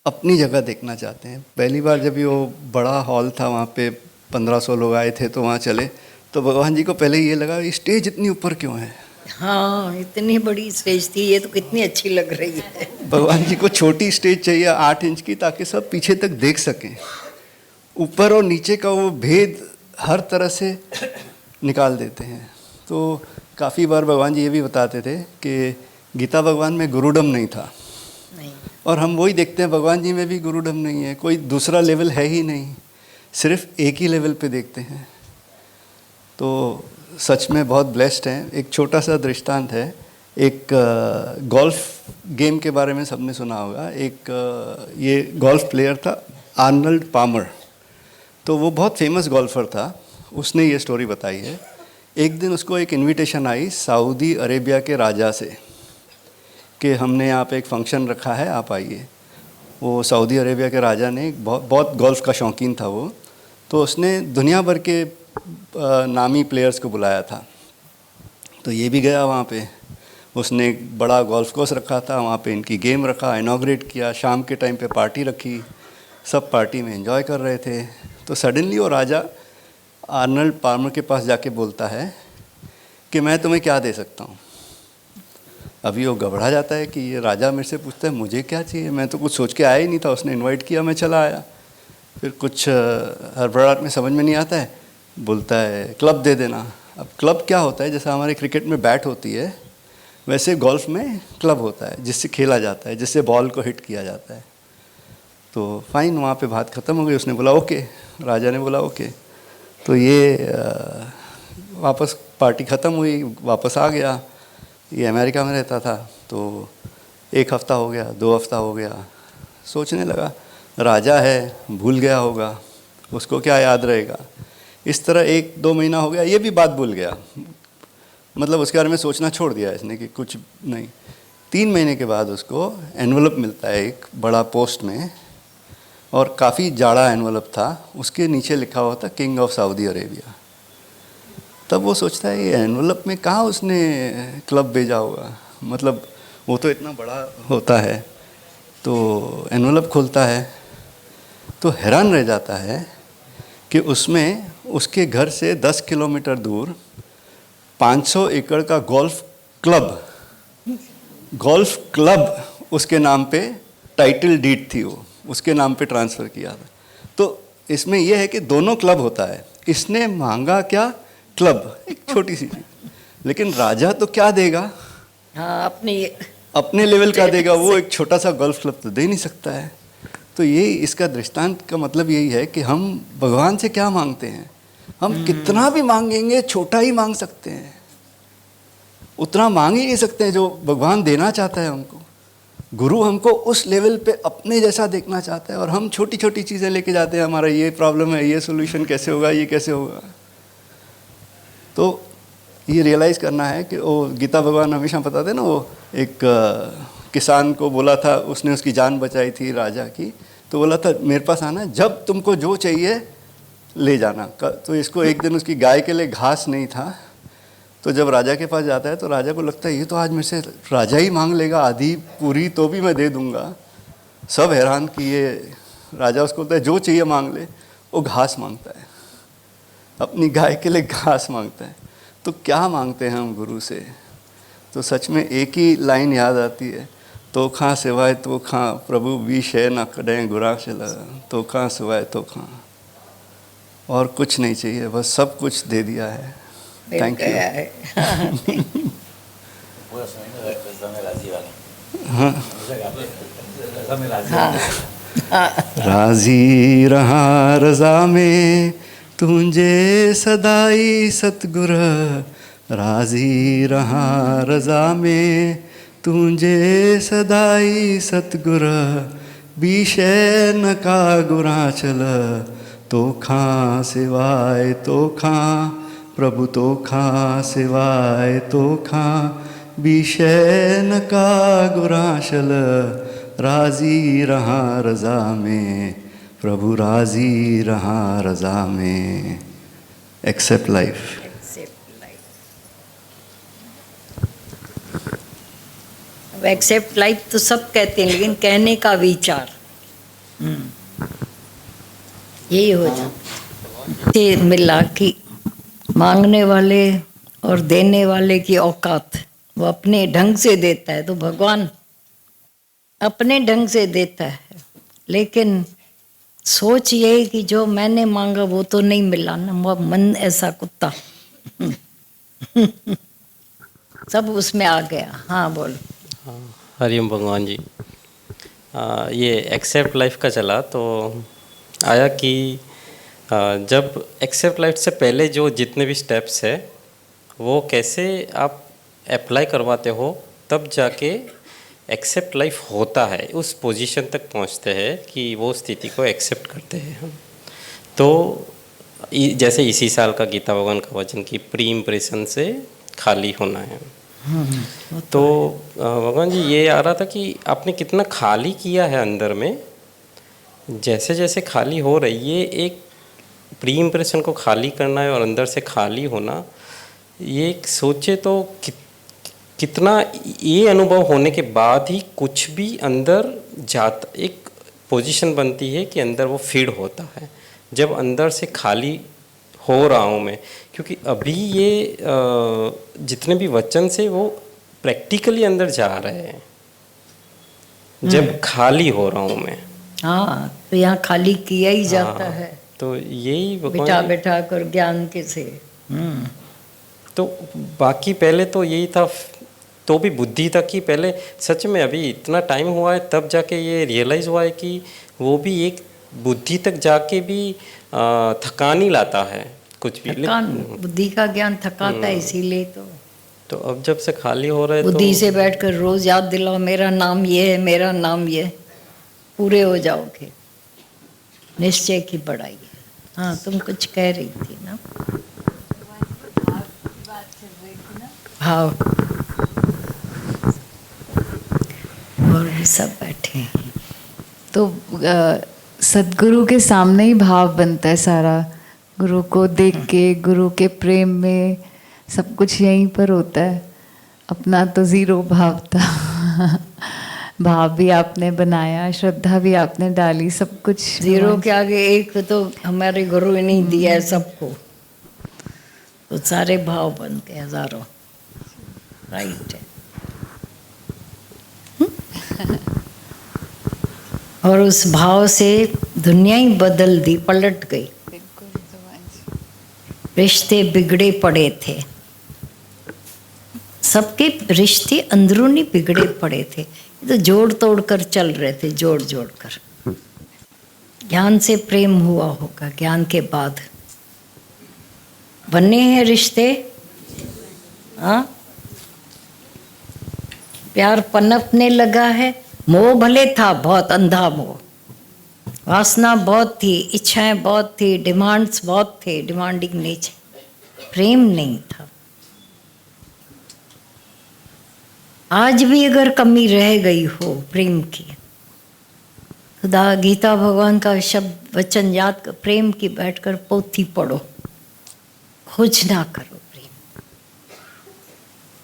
अपनी जगह देखना चाहते हैं। पहली बार जब वो बड़ा हॉल था, वहाँ पे 1500 लोग आए थे, तो वहाँ चले तो भगवान जी को पहले ये लगा ये स्टेज इतनी ऊपर क्यों है। हाँ, इतनी बड़ी स्टेज थी, ये तो कितनी अच्छी लग रही है। भगवान जी को छोटी स्टेज चाहिए 8 इंच की, ताकि सब पीछे तक देख सकें। ऊपर और नीचे का वो भेद हर तरह से निकाल देते हैं। तो काफ़ी बार भगवान जी ये भी बताते थे कि गीता भगवान में गुरुडम नहीं था, नहीं। और हम वही देखते हैं भगवान जी में भी गुरुडम नहीं है, कोई दूसरा लेवल है ही नहीं, सिर्फ एक ही लेवल पे देखते हैं। तो सच में बहुत ब्लेस्ड हैं। एक छोटा सा दृष्टांत है, एक गोल्फ गेम के बारे में सबने सुना होगा। एक ये गोल्फ प्लेयर था आर्नल्ड पामर, तो वो बहुत फेमस गोल्फर था। उसने ये स्टोरी बताई है। एक दिन उसको एक इनविटेशन आई सऊदी अरेबिया के राजा से कि हमने यहाँ पे एक फंक्शन रखा है, आप आइए। वो सऊदी अरेबिया के राजा ने बहुत गोल्फ का शौकीन था वो, तो उसने दुनिया भर के नामी प्लेयर्स को बुलाया था। तो ये भी गया वहाँ पे। उसने एक बड़ा गोल्फ कोर्स रखा था, वहाँ पे इनकी गेम रखा, इनॉग्रेट किया, शाम के टाइम पे पार्टी रखी, सब पार्टी में एंजॉय कर रहे थे। तो सडनली वो राजा आर्नल्ड पामर के पास जाके बोलता है कि मैं तुम्हें क्या दे सकता हूँ। अभी वो घबरा जाता है कि ये राजा मेरे से पूछता है मुझे क्या चाहिए, मैं तो कुछ सोच के आया ही नहीं था, उसने इनवाइट किया, मैं चला आया। फिर कुछ हड़बड़ाहट में समझ में नहीं आता है, बोलता है क्लब दे देना। अब क्लब क्या होता है, जैसे हमारे क्रिकेट में बैट होती है वैसे गोल्फ में क्लब होता है जिससे खेला जाता है, जिससे बॉल को हिट किया जाता है। तो फाइन, वहाँ पे बात ख़त्म हो गई। उसने बोला ओके, राजा ने बोला ओके। तो ये वापस पार्टी ख़त्म हुई, वापस आ गया। ये अमेरिका में रहता था, तो 1 हफ़्ता हो गया, 2 हफ़्ता हो गया, सोचने लगा राजा है, भूल गया होगा, उसको क्या याद रहेगा। इस तरह 1-2 महीना हो गया, ये भी बात भूल गया, मतलब उसके बारे में सोचना छोड़ दिया इसने कि कुछ नहीं। 3 महीने के बाद उसको एनवलप मिलता है एक बड़ा पोस्ट में, और काफ़ी जाड़ा एनवलप था, उसके नीचे लिखा हुआ था किंग ऑफ सऊदी अरेबिया। तब वो सोचता है ये एनवलप में कहाँ उसने क्लब भेजा होगा, मतलब वो तो इतना बड़ा होता है। तो एनवलप खोलता है तो हैरान रह जाता है कि उसमें उसके घर से 10 किलोमीटर दूर 500 एकड़ का गोल्फ क्लब उसके नाम पे टाइटल डीड थी, वो उसके नाम पे ट्रांसफ़र किया था। तो इसमें यह है कि दोनों क्लब होता है, इसने मांगा क्या, क्लब, एक छोटी सी चीज़, लेकिन राजा तो क्या देगा, हाँ अपने लेवल का देगा, वो एक छोटा सा गोल्फ क्लब तो दे नहीं सकता है। तो यही इसका दृष्टांत का मतलब यही है कि हम भगवान से क्या मांगते हैं, हम कितना भी मांगेंगे छोटा ही मांग सकते हैं, उतना मांग ही नहीं सकते हैं जो भगवान देना चाहता है हमको। गुरु हमको उस लेवल पे अपने जैसा देखना चाहता है, और हम छोटी छोटी चीज़ें लेके जाते हैं, हमारा ये प्रॉब्लम है, ये सोल्यूशन कैसे होगा, ये कैसे होगा। तो ये रियलाइज़ करना है कि वो गीता भगवान हमेशा बताते ना, वो एक किसान को बोला था, उसने उसकी जान बचाई थी राजा की, तो बोला था मेरे पास आना, जब तुमको जो चाहिए ले जाना। तो इसको एक दिन उसकी गाय के लिए घास नहीं था, तो जब राजा के पास जाता है तो राजा को लगता है ये तो आज मेरे से राजा ही मांग लेगा आधी पूरी, तो भी मैं दे दूंगा। सब हैरान कि ये राजा उसको बोलता है जो चाहिए मांग ले, वो घास मांगता है, अपनी गाय के लिए घास मांगता है। तो क्या मांगते हैं हम गुरु से, तो सच में एक ही लाइन याद आती है, तो खां सिवाय तो खां प्रभु भी शय ना करें गुरा चला, तो खां सिवाय तो खां, और कुछ नहीं चाहिए, बस सब कुछ दे दिया है। Thank you. राजी रहा रजा में तुझे सदाई सतगुर, राजी रहा रजा में तुझे सदाई सतगुर, बीशे न का गुरा चल, तो खां सिवाय तो खां प्रभु, तो खां सिवाय तो खां, बीशे न का गुरा चल, राजी रहा रजा में प्रभु, राजी रहा रजा में। Accept life. एक्सेप्ट लाइफ तो सब कहते हैं, लेकिन कहने का विचार यही हो जाता है। मिला कि मांगने वाले और देने वाले की औकात, वो अपने ढंग से देता है, तो भगवान अपने ढंग से देता है, लेकिन सोच ये कि जो मैंने मांगा वो तो नहीं मिला ना, वो मन ऐसा कुत्ता सब उसमें आ गया। हाँ बोलो। हरिओम भगवान जी। ये एक्सेप्ट लाइफ का चला तो आया कि जब एक्सेप्ट लाइफ से पहले जो जितने भी स्टेप्स है वो कैसे आप अप्लाई करवाते हो, तब जाके एक्सेप्ट लाइफ होता है, उस पोजीशन तक पहुंचते हैं कि वो स्थिति को एक्सेप्ट करते हैं हम। तो जैसे इसी साल का गीता भगवान का वचन कि प्री इम्प्रेशन से खाली होना है। तो भगवान जी ये आ रहा था कि आपने कितना खाली किया है अंदर में, जैसे जैसे खाली हो रही है, एक प्री इम्प्रेशन को खाली करना है और अंदर से खाली होना, ये एक सोचे तो कितना ये अनुभव होने के बाद ही कुछ भी अंदर जाता, एक पोजीशन बनती है कि अंदर वो फीड होता है, जब अंदर से खाली हो रहा हूँ मैं। क्योंकि अभी ये जितने भी वचन से वो प्रैक्टिकली अंदर जा रहे हैं, जब खाली हो रहा हूँ मैं। हाँ, तो यहाँ खाली किया ही जाता है। तो यही बिठा बिठा कर ज्ञान के से। तो बाकी पहले तो यही था, तो भी बुद्धि तक ही पहले सच में अभी इतना टाइम हुआ है तब जाके ये रियलाइज़ हुआ है कि वो भी एक बुद्धि तक जाके भी थकान ही लाता है। कुछ भी थकान, बुद्धि का ज्ञान थकाता है, इसीलिए तो अब जब से खाली हो रहे बुद्धि तो से बैठकर रोज याद दिलाओ मेरा नाम ये है, मेरा नाम ये है, पूरे हो जाओगे। निश्चय की बढ़ाई है। हाँ, तुम कुछ कह रही थी ना? भाव। और भी सब बैठे हैं। तो सदगुरु के सामने ही भाव बनता है सारा। गुरु को देख के, गुरु के प्रेम में सब कुछ यहीं पर होता है। अपना तो जीरो भाव था। भाव भी आपने बनाया, श्रद्धा भी आपने डाली, सब कुछ जीरो के आगे एक तो हमारे गुरु ने नहीं दिया है सबको, तो सारे भाव बन के हजारों। राइट है। और उस भाव से दुनिया ही बदल दी, पलट गई। रिश्ते बिगड़े पड़े थे, सबके रिश्ते अंदरूनी बिगड़े पड़े थे। ये तो जोड़ तोड़ कर चल रहे थे, जोड़ जोड़ कर। ज्ञान से प्रेम हुआ होगा, ज्ञान के बाद बने हैं रिश्ते। हाँ, प्यार पनपने लगा है। मोह भले था, बहुत अंधा मोह, वासना बहुत थी, इच्छाएं बहुत थी, डिमांड्स बहुत थे, डिमांडिंग नेचर। प्रेम नहीं था। आज भी अगर कमी रह गई हो प्रेम की, खुदा गीता भगवान का शब्द वचन याद कर, प्रेम की बैठकर पोथी पढ़ो, खोज ना करो प्रेम।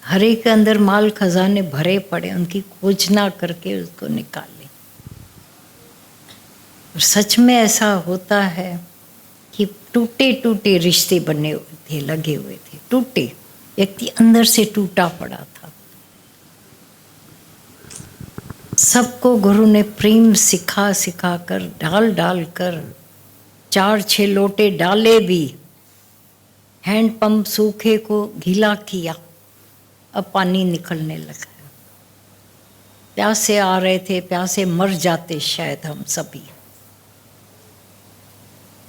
हर एक के अंदर माल खजाने भरे पड़े, उनकी खोज ना करके उसको निकालें। और सच में ऐसा होता है कि टूटे टूटे रिश्ते बने हुए थे, लगे हुए थे, टूटे। व्यक्ति अंदर से टूटा पड़ा था। सबको गुरु ने प्रेम सिखा सिखा कर, डाल डाल कर, 4-6 लोटे डाले भी, हैंडपंप सूखे को गीला किया, अब पानी निकलने लगा। प्यासे आ रहे थे, प्यासे मर जाते शायद हम सभी,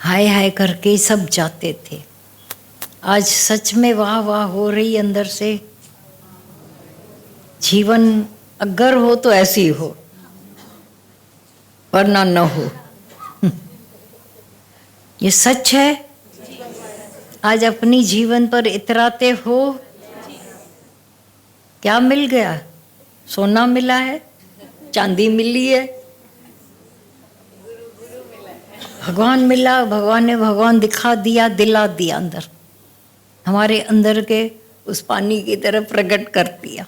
हाय हाय करके सब जाते थे। आज सच में वाह वाह हो रही अंदर से। जीवन अगर हो तो ऐसी हो, वरना न हो। ये सच है। आज अपनी जीवन पर इतराते हो। क्या मिल गया? सोना मिला है, चांदी मिली है, भगवान मिला। भगवान ने भगवान दिखा दिया, दिला दिया, अंदर हमारे अंदर के उस पानी की तरह प्रकट कर दिया।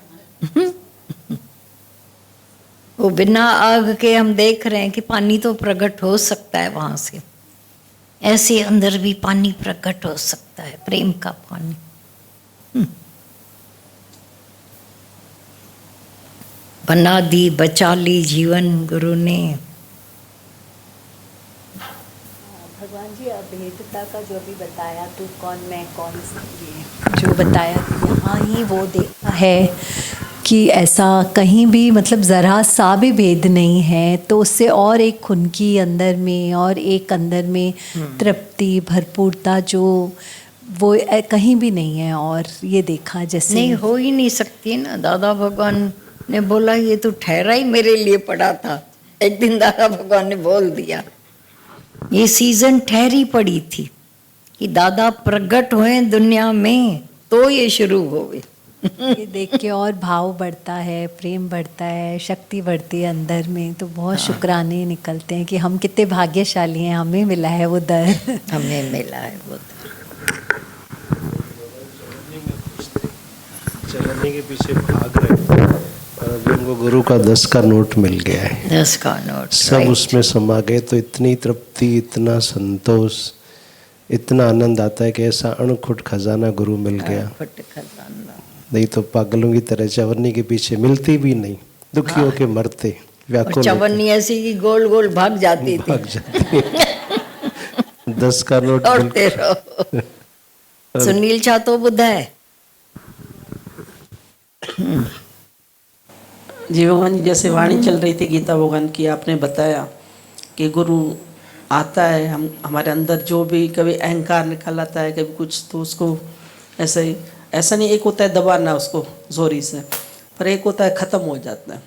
वो बिना आग के हम देख रहे हैं कि पानी तो प्रकट हो सकता है वहां से, ऐसे अंदर भी पानी प्रकट हो सकता है, प्रेम का पानी। बना दी, बचा ली जीवन गुरु ने। भगवान जी, अभेदता का जो अभी बताया, तू कौन मैं कौन, ये जो बताया, यहाँ ही वो देखा है कि ऐसा कहीं भी मतलब ज़रा सा भी भेद नहीं है, तो उससे और एक खुनकी अंदर में और एक अंदर में तृप्ति, भरपूरता जो वो कहीं भी नहीं है। और ये देखा जैसे नहीं हो ही नहीं सकती ना। दादा भगवान ने बोला ये तो ठहरा ही मेरे लिए पड़ा था। एक दिन दादा भगवान ने बोल दिया, ये सीजन ठहरी पड़ी थी कि दादा प्रकट हुए दुनिया में तो ये शुरू हुए। ये देख के और भाव बढ़ता है, प्रेम बढ़ता है, शक्ति बढ़ती है अंदर में। तो बहुत शुक्राने निकलते हैं कि हम कितने भाग्यशाली हैं, हमें मिला है वो दर। हमें मिला है वो दर। चलने के पीछे भाग रहे थे और अभी उनको गुरु का 10 का नोट मिल गया है। 10 का नोट सब उसमें समा गए, तो इतनी तृप्ति, इतना संतोष, इतना आनंद आता है कि ऐसा अणखुट खजाना गुरु मिल गया। नहीं तो पागलों की तरह चवन्नी के पीछे मिलती भी नहीं, दुखी होके मरते, व्याकुल। चवन्नी ऐसी की गोल गोल भाग जाती थी। 10 का नोट दौड़ते रहो। सुनील छा तो बुद्धा है। जी भगवान जी, जैसे वाणी चल रही थी गीता भगवान की, आपने बताया कि गुरु आता है, हम हमारे अंदर जो भी कभी अहंकार निकल आता है कभी कुछ, तो उसको ऐसे ही, ऐसा नहीं एक होता है दबाना उसको जोरी से, पर एक होता है ख़त्म हो जाता है।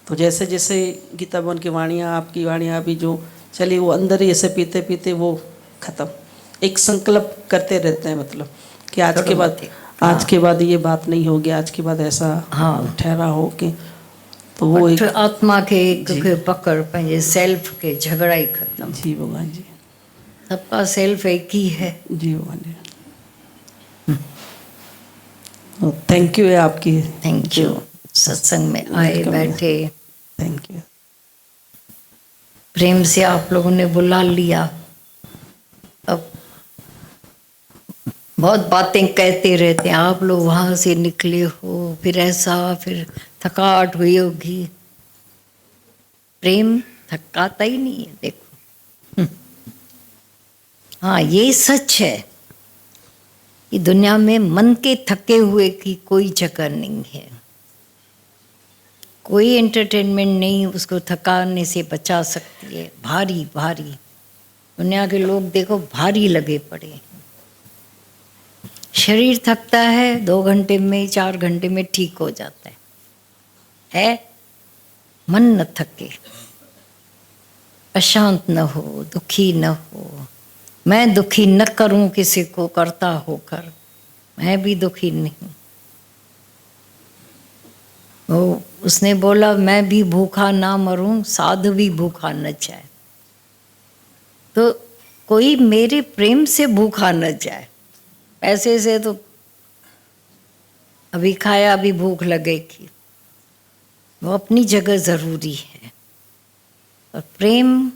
तो जैसे जैसे गीता भवन की वाणियाँ, आपकी वाणियाँ भी जो चली, वो अंदर ही ऐसे पीते पीते वो ख़त्म, एक संकल्प करते रहते हैं, मतलब कि आज के बाद ये बात नहीं होगी, आज के बाद ऐसा ठहरा हो के, तो वो एक आत्मा के पकड़ पंहिंजे सेल्फ के झगड़ा ही खत्म। जी भगवान जी, सबका सेल्फ एक ही है। जी भगवान जी, थैंक यू है आपकी, थैंक यू, सत्संग में आए बैठे, थैंक यू। प्रेम से आप लोगों ने बुला लिया। अब बहुत बातें कहते रहते हैं, आप लोग वहाँ से निकले हो, फिर ऐसा, फिर थकावट हुई होगी। प्रेम थकाता ही नहीं है, देखो। हाँ, ये सच है कि दुनिया में मन के थके हुए की कोई जगह नहीं है। कोई एंटरटेनमेंट नहीं उसको थकाने से बचा सकती है। भारी भारी दुनिया के लोग देखो भारी लगे पड़े हैं। शरीर थकता है 2 घंटे में, 4 घंटे में ठीक हो जाता है? मन न थके, अशांत न हो, दुखी न हो। मैं दुखी न करूं किसी को करता होकर, मैं भी दुखी नहीं। वो उसने बोला मैं भी भूखा ना मरूं, साधु भी भूखा न जाए। तो कोई मेरे प्रेम से भूखा न जाए। पैसे से तो अभी खाया अभी भूख लगेगी, वो अपनी जगह जरूरी है। और प्रेम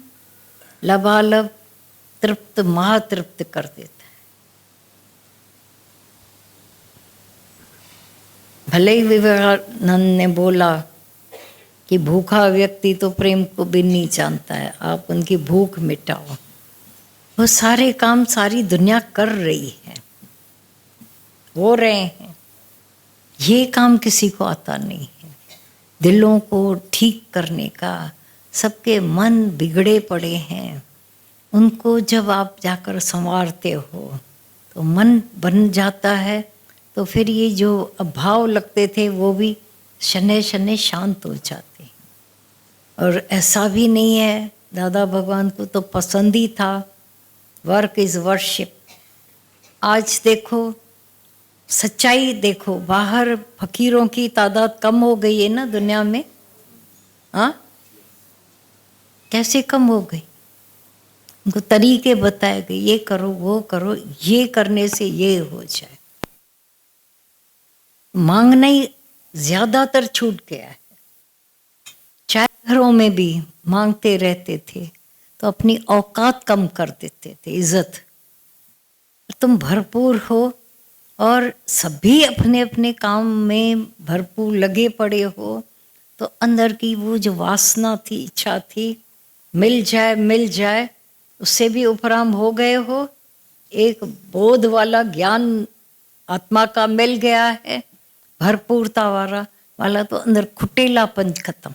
लबालब तृप्त महातृप्त कर देता है। भले ही विवेकानंद ने बोला कि भूखा व्यक्ति तो प्रेम को भी नहीं जानता है, आप उनकी भूख मिटाओ। वो सारे काम सारी दुनिया कर रही है, हो रहे हैं। ये काम किसी को आता नहीं है, दिलों को ठीक करने का। सबके मन बिगड़े पड़े हैं, उनको जब आप जाकर संवारते हो तो मन बन जाता है। तो फिर ये जो अभाव लगते थे वो भी शनै शनै शांत हो जाते हैं। और ऐसा भी नहीं है, दादा भगवान को तो पसंद ही था, वर्क इज वर्शिप। आज देखो सच्चाई देखो, बाहर फकीरों की तादाद कम हो गई है ना दुनिया में। हाँ, कैसे कम हो गई? उनको तरीके बताए गए, ये करो वो करो, ये करने से ये हो जाए। मांगना ही ज्यादातर छूट गया है। चाय घरों में भी मांगते रहते थे तो अपनी औकात कम कर देते थे, इज्जत। तुम भरपूर हो और सभी अपने अपने काम में भरपूर लगे पड़े हो, तो अंदर की वो जो वासना थी, इच्छा थी, मिल जाए, उससे भी उपराम हो गए हो। एक बोध वाला ज्ञान आत्मा का मिल गया है, भरपूरता वाला तो अंदर खुटेलापन खत्म।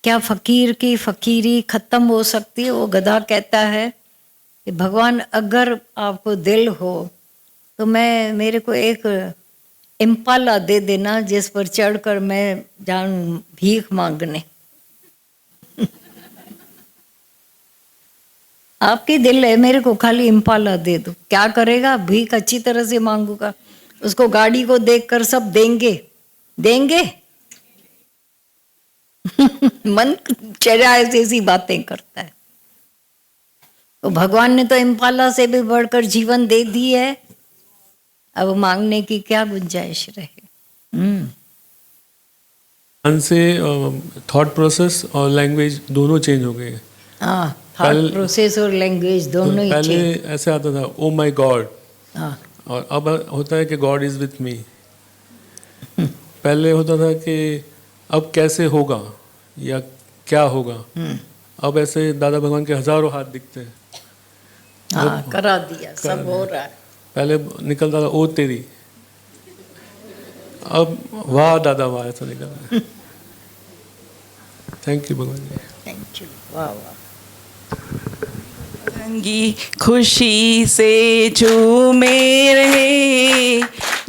क्या फकीर की फकीरी खत्म हो सकती है? वो गधा कहता है कि भगवान अगर आपको दिल हो तो मेरे को एक इम्पाला दे देना जिस पर चढ़कर मैं जाऊं भीख मांगने। आपकी दिल है, मेरे को खाली इम्पाला दे दो। क्या करेगा? भीख अच्छी तरह से मांगूगा, उसको गाड़ी को देखकर सब देंगे। मन चेहरा ऐसी बातें करता है। तो भगवान ने तो इम्पाला से भी बढ़कर जीवन दे दी है, अब मांगने की क्या गुंजाइश रहे? मन से थॉट प्रोसेस और लैंग्वेज दोनों चेंज हो गए। हाँ, थॉट प्रोसेस और लैंग्वेज दोनों ही पहले चेंज। ऐसे आता था ओ माय गॉड, हाँ, और अब होता है कि गॉड इज विथ मी। पहले होता था कि अब कैसे होगा या क्या होगा, अब ऐसे दादा भगवान के हजारों हाथ दिखते हैं। हाँ, करा दिया, सब हो रहा है। पहले निकलता था ओ तेरी, अब वाह दादा वाह, ऐसा निकल रहा है। थैंक यू भगवान जी, थैंक यू, वाह वाह। संगी खुशी से झूमे रहे,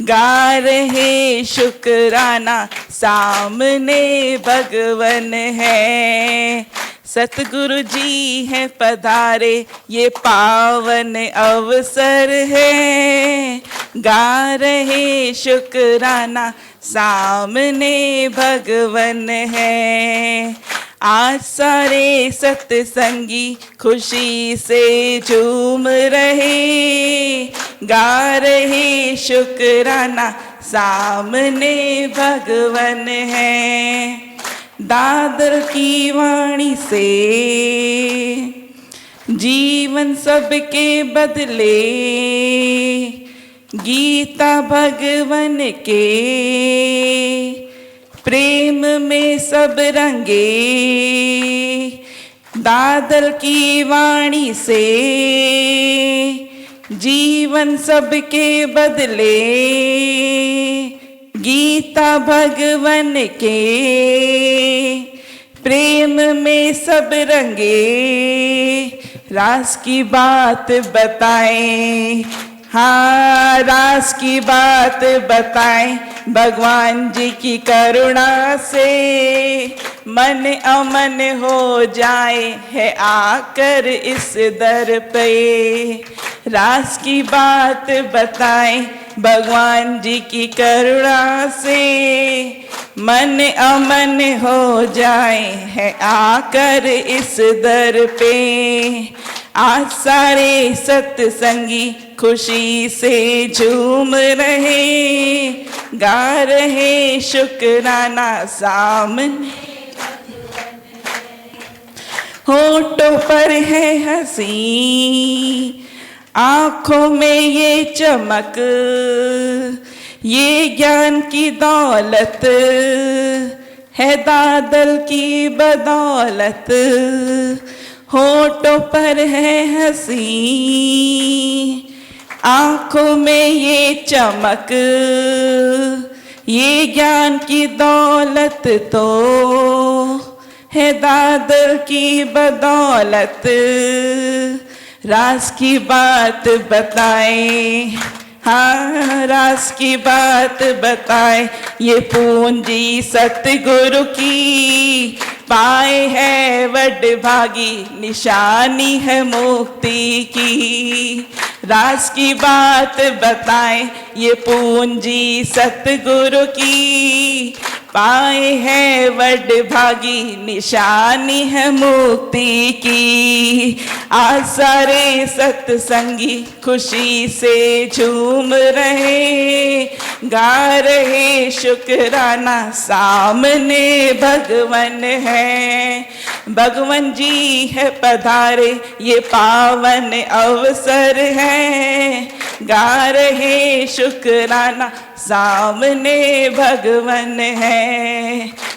गा रहे शुक्राना, सामने भगवन है। सतगुरु जी हैं पधारे, ये पावन अवसर है, गा रहे शुक्राना, सामने भगवन है। आज सारे सत्संगी खुशी से झूम रहे, गा रहे शुक्राना, सामने भगवन है। दादर की वाणी से जीवन सबके बदले, गीता भगवन के प्रेम में सब रंगे। दादर की वाणी से जीवन सबके बदले, गीता भगवन के प्रेम में सब रंगे। रास की बात बताएं, हाँ रास की बात बताएं, भगवान जी की करुणा से मन अमन हो जाए है आकर इस दर पे। रास की बात बताएं, भगवान जी की करुणा से मन अमन हो जाए है आकर इस दर पे। आज सारे सत्संगी खुशी से झूम रहे, गा रहे शुक्राना, सामने होठों पर है हंसी, आंखों में ये चमक, ये ज्ञान की दौलत है दादल की बदौलत। होठों पर है हंसी, आंखों में ये चमक, ये ज्ञान की दौलत तो है दादल की बदौलत। रास की बात बताएं, हाँ रास की बात बताएं, ये पूंजी सतगुरु की पाए है वड भागी, निशानी है मुक्ति की। रास की बात बताएं, ये पूंजी सतगुरु की पाए है वड भागी, निशानी है मुक्ति की। आज सारे सत्संगी खुशी से झूम रहे, गा रहे शुक्राना, सामने भगवन है। भगवन जी है पधारे, ये पावन अवसर है, गा रहे शुक्राना, सामने भगवन है,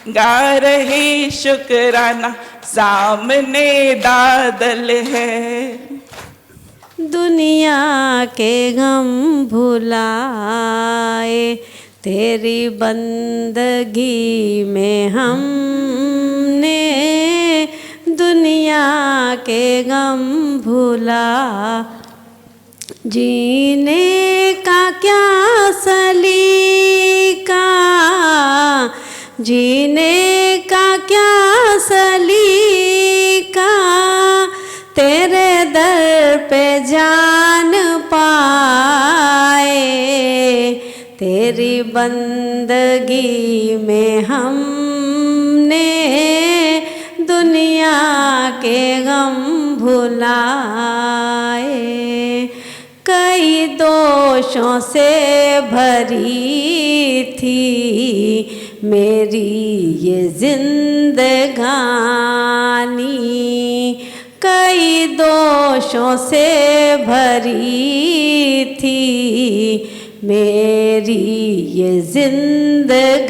गा रहे शुक्राना, सामने दादल है। दुनिया के गम भुलाए, तेरी बंदगी में हमने दुनिया के गम भुला। जीने का क्या सलीका, जीने का क्या सलीका, तेरे दर पे जान पाए। तेरी बंदगी में हमने दुनिया के गम भुलाए। कई दोषों से भरी थी मेरी ये जिंदगानी, कई दोषों से भरी थी मेरी ये जिंदगानी।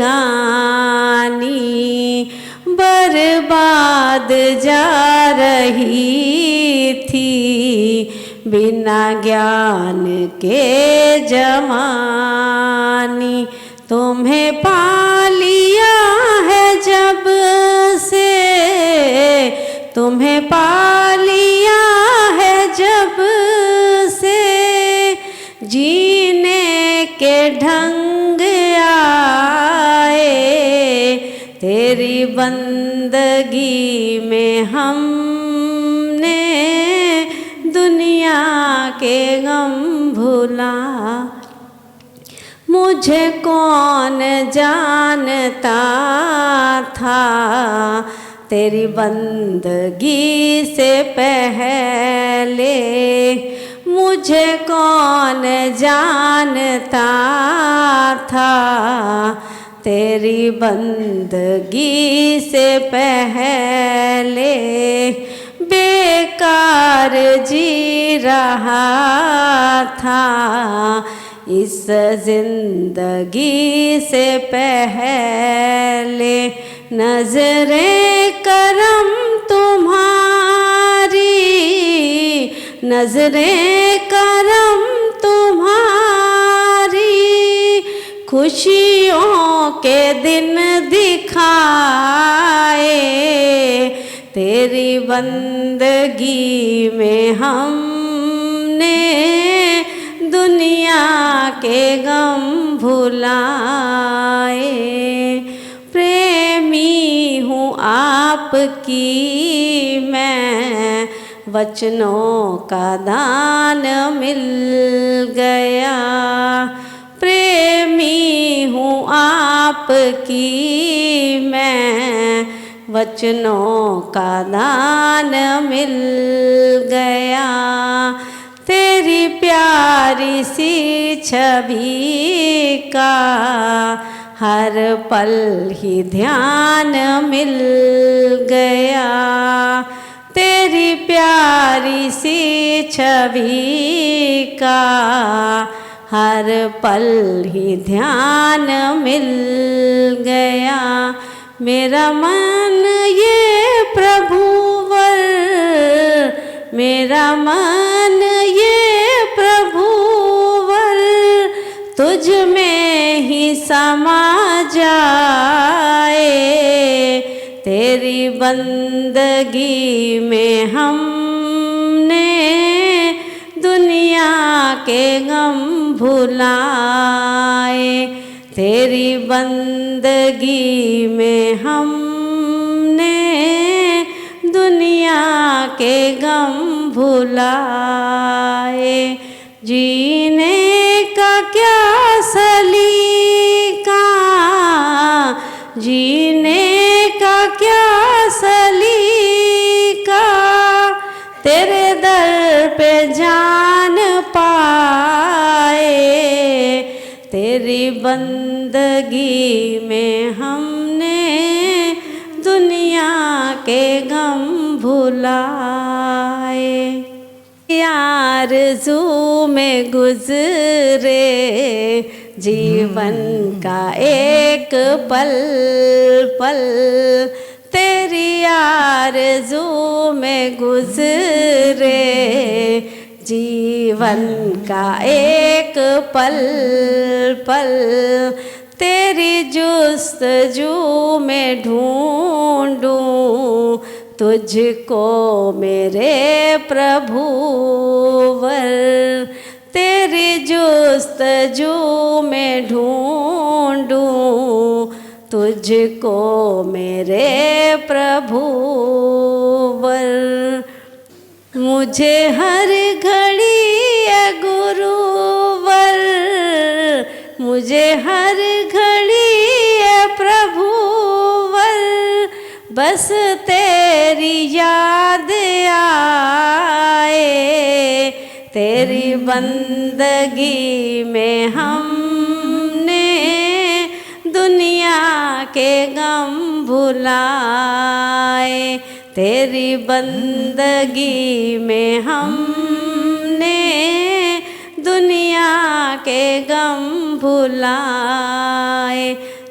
बर्बाद जा रही थी बिना ज्ञान के जमानी। तुम्हें पा लिया है जब से, तुम्हें पा लिया के ढंग आए, तेरी बंदगी में हमने दुनिया के गम भुला। मुझे कौन जानता था तेरी बंदगी से पहले, मुझे कौन जानता था तेरी बंदगी से पहले। बेकार जी रहा था इस जिंदगी से पहले। नजरे करम तुम्हारी, नजरे करम तुम्हारी, खुशियों के दिन दिखाए, तेरी बंदगी में हमने दुनिया के गम भुलाए। प्रेमी हूँ आपकी मैं, वचनों का दान मिल गया। प्रेमी हूँ आपकी मैं, वचनों का दान मिल गया। तेरी प्यारी सी छवि का हर पल ही ध्यान मिल गया। तेरी प्यारी सी छवि का हर पल ही ध्यान मिल गया। मेरा मन ये प्रभुवर, मेरा मन ये प्रभुवर, तुझ में ही समा जाए। तेरी बंदगी में हमने दुनिया के गम भुलाए। तेरी बंदगी में हमने दुनिया के गम भुलाए। जीने का क्या सलीका, जीने का क्या सलीका, तेरे दर पे जान पाए। तेरी बंदगी में हमने दुनिया के गम भुलाए। आरज़ू में गुजरे जीवन का एक पल पल, तेरी आरज़ू में गुजरे जीवन का एक पल पल। तेरी जुस्तजू में ढूंढूं तुझको मेरे प्रभुवर। तेरी जुस्तजू में ढूंढूं तुझको मेरे प्रभुवर। मुझे हर घड़ी है गुरुवर, मुझे हर घड़ी है प्रभुवर, बस तेरी याद आए। तेरी बंदगी में हमने दुनिया के गम भुलाए। तेरी बंदगी में हमने दुनिया के गम भुलाए।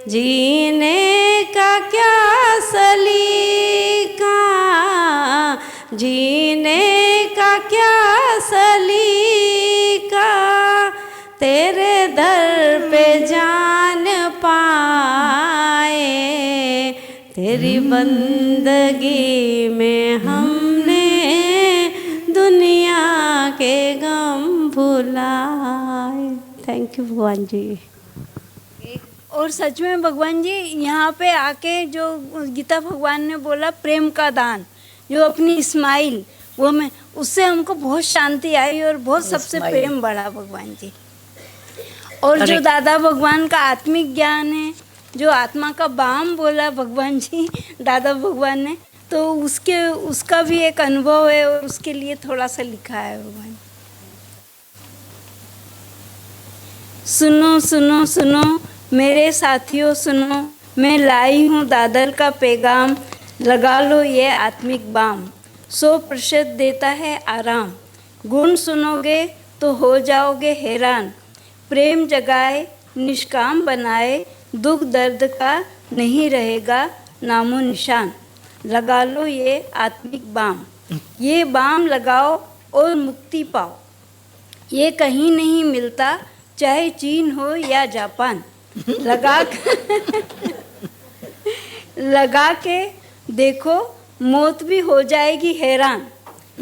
जीने का क्या सलीका, जीने का क्या सलीका, तेरे दर पे जान पाए। तेरी बंदगी में हमने दुनिया के गम भुलाए। Thank you. थैंक यू भगवान जी। और सच में भगवान जी यहाँ पे आके जो गीता भगवान ने बोला प्रेम का दान, जो अपनी स्माइल, वो मैं उससे हमको बहुत शांति आई और बहुत सबसे प्रेम बढ़ा भगवान जी। और जो दादा भगवान का आत्मिक ज्ञान है, जो आत्मा का बाम बोला भगवान जी दादा भगवान ने, तो उसका भी एक अनुभव है और उसके लिए थोड़ा सा लिखा है भगवान। सुनो सुनो सुनो मेरे साथियों सुनो, मैं लाई हूँ दादर का पैगाम, लगा लो ये आत्मिक बाम, 100% देता है आराम, गुण सुनोगे तो हो जाओगे हैरान, प्रेम जगाए निष्काम बनाए, दुख दर्द का नहीं रहेगा नामो निशान, लगा लो ये आत्मिक बाम, ये बाम लगाओ और मुक्ति पाओ, ये कहीं नहीं मिलता चाहे चीन हो या जापान, लगा के देखो मौत भी हो जाएगी हैरान,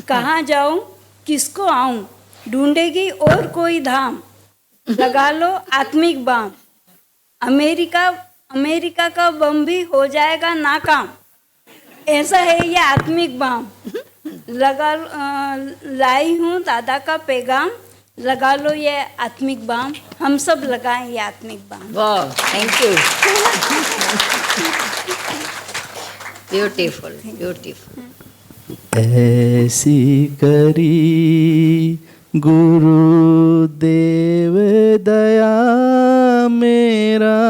कहाँ जाऊं किसको आऊं, ढूंढेगी और कोई धाम, लगा लो आत्मिक बाम, अमेरिका का बम भी हो जाएगा नाकाम, ऐसा है ये आत्मिक बाम, लाई हूँ दादा का पैगाम, लगा लो ये आत्मिक बाम, हम सब लगाएं ये आत्मिक बाम। वाह, थैंक यू। Beautiful beautiful. ऐसी करी गुरुदेव दया, मेरा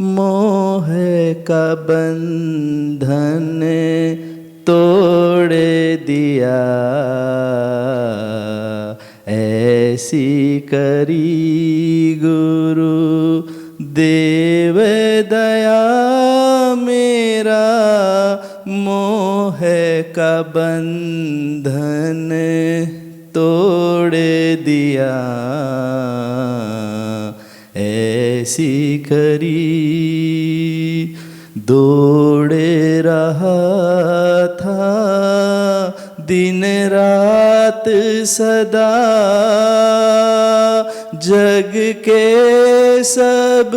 मोह का बंधन तोड़ दिया, ऐसी करी गुरु देव दया, मेरा मोह का बंधन तोड़ दिया, ऐसी करी दौड़े रहा था दिन रात सदा, जग के सब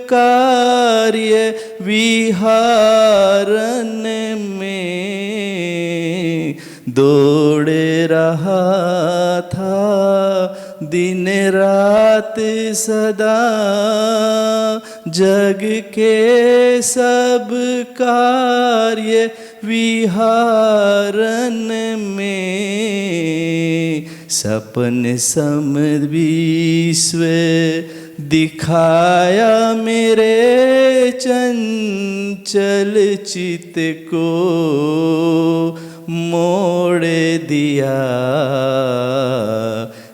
कार्य विहारन में, दौड़े रहा था दिन रात सदा, जग के सब कार्य विहारन में, सपन सम विश्व दिखाया मेरे चंचल चित को, मोड़ दिया,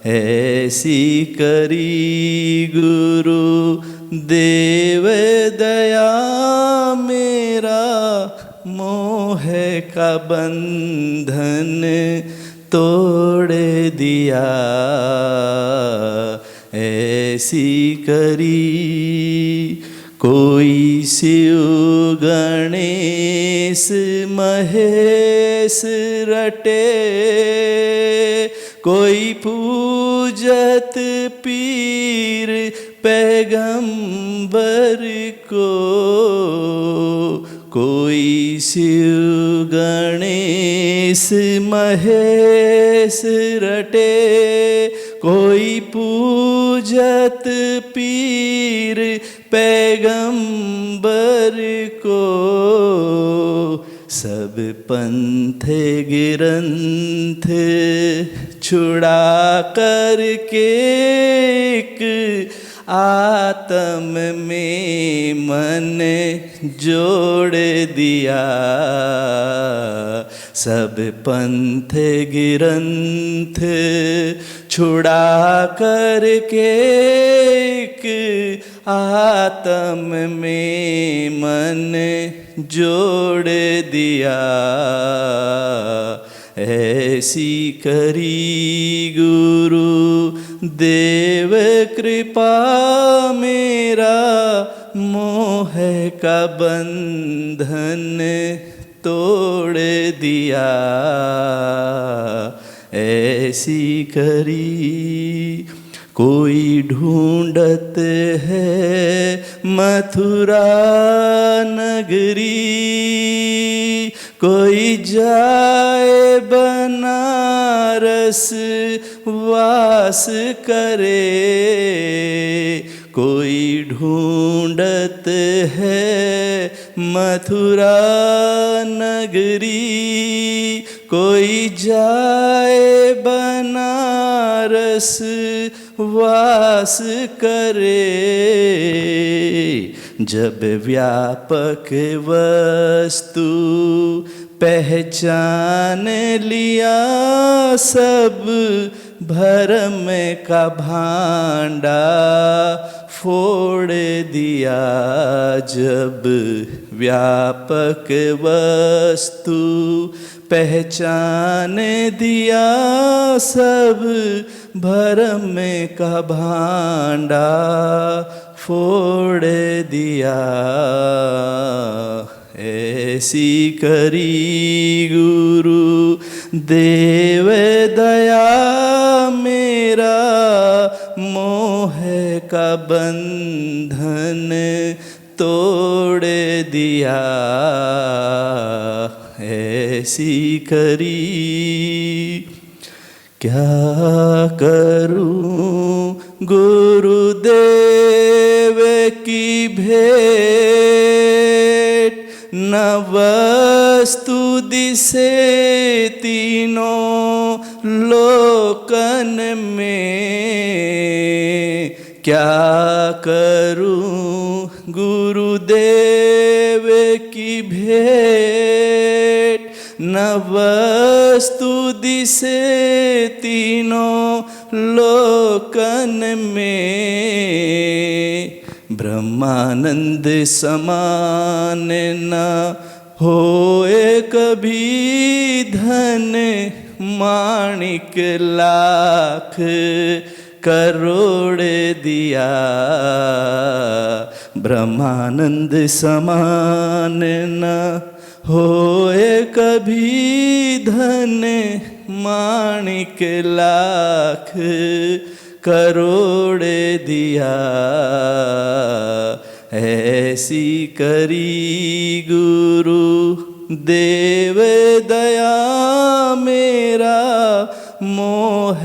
ऐसी करी गुरु देव दया, मेरा मोह का बंधन तोड़ दिया, ऐसी करी कोई शिव गणेश महेश रटे, कोई पूजत पीर पैगंबर को, कोई शिव गणेश महेश रटे, कोई पूजत पीर पैगंबर को, सब पंथ गिरंथ छुड़ा करके एक आत्म में मन जोड़ दिया, सब पंथ गिरंथ छुड़ा करके एक आत्म में मन जोड़ दिया, ऐसी करी गुरु देव कृपा, मेरा मोह का बंधन तोड़ दिया, ऐसी करी कोई ढूंढत है मथुरा नगरी, कोई जाए बनारस वास करे, कोई ढूंढत है मथुरा नगरी, कोई जाए बनारस वास करे। जब व्यापक वस्तु पहचान लिया, सब भरम का भांडा फोड़ दिया। जब व्यापक वस्तु पहचान दिया, सब भरम का भांडा फोड़ दिया। ऐसी करी गुरु देव दया, मेरा मोह का बंधन तोड़ दिया। ऐसी करी क्या करूं गुरुदेव की भेंट, न वस्तु दिसे तीनों लोकन में। क्या करूं गुरुदेव की भेंट, न वस्तु दिसे तीनों लोकन में। ब्रह्मानंद समान न होए कभी, धन माणिक लाख करोड़ दिया। ब्रह्मानंद समान न होए कभी, धन माणिक लाख करोड़ दिया। ऐसी करी गुरु देव दया, मेरा मोह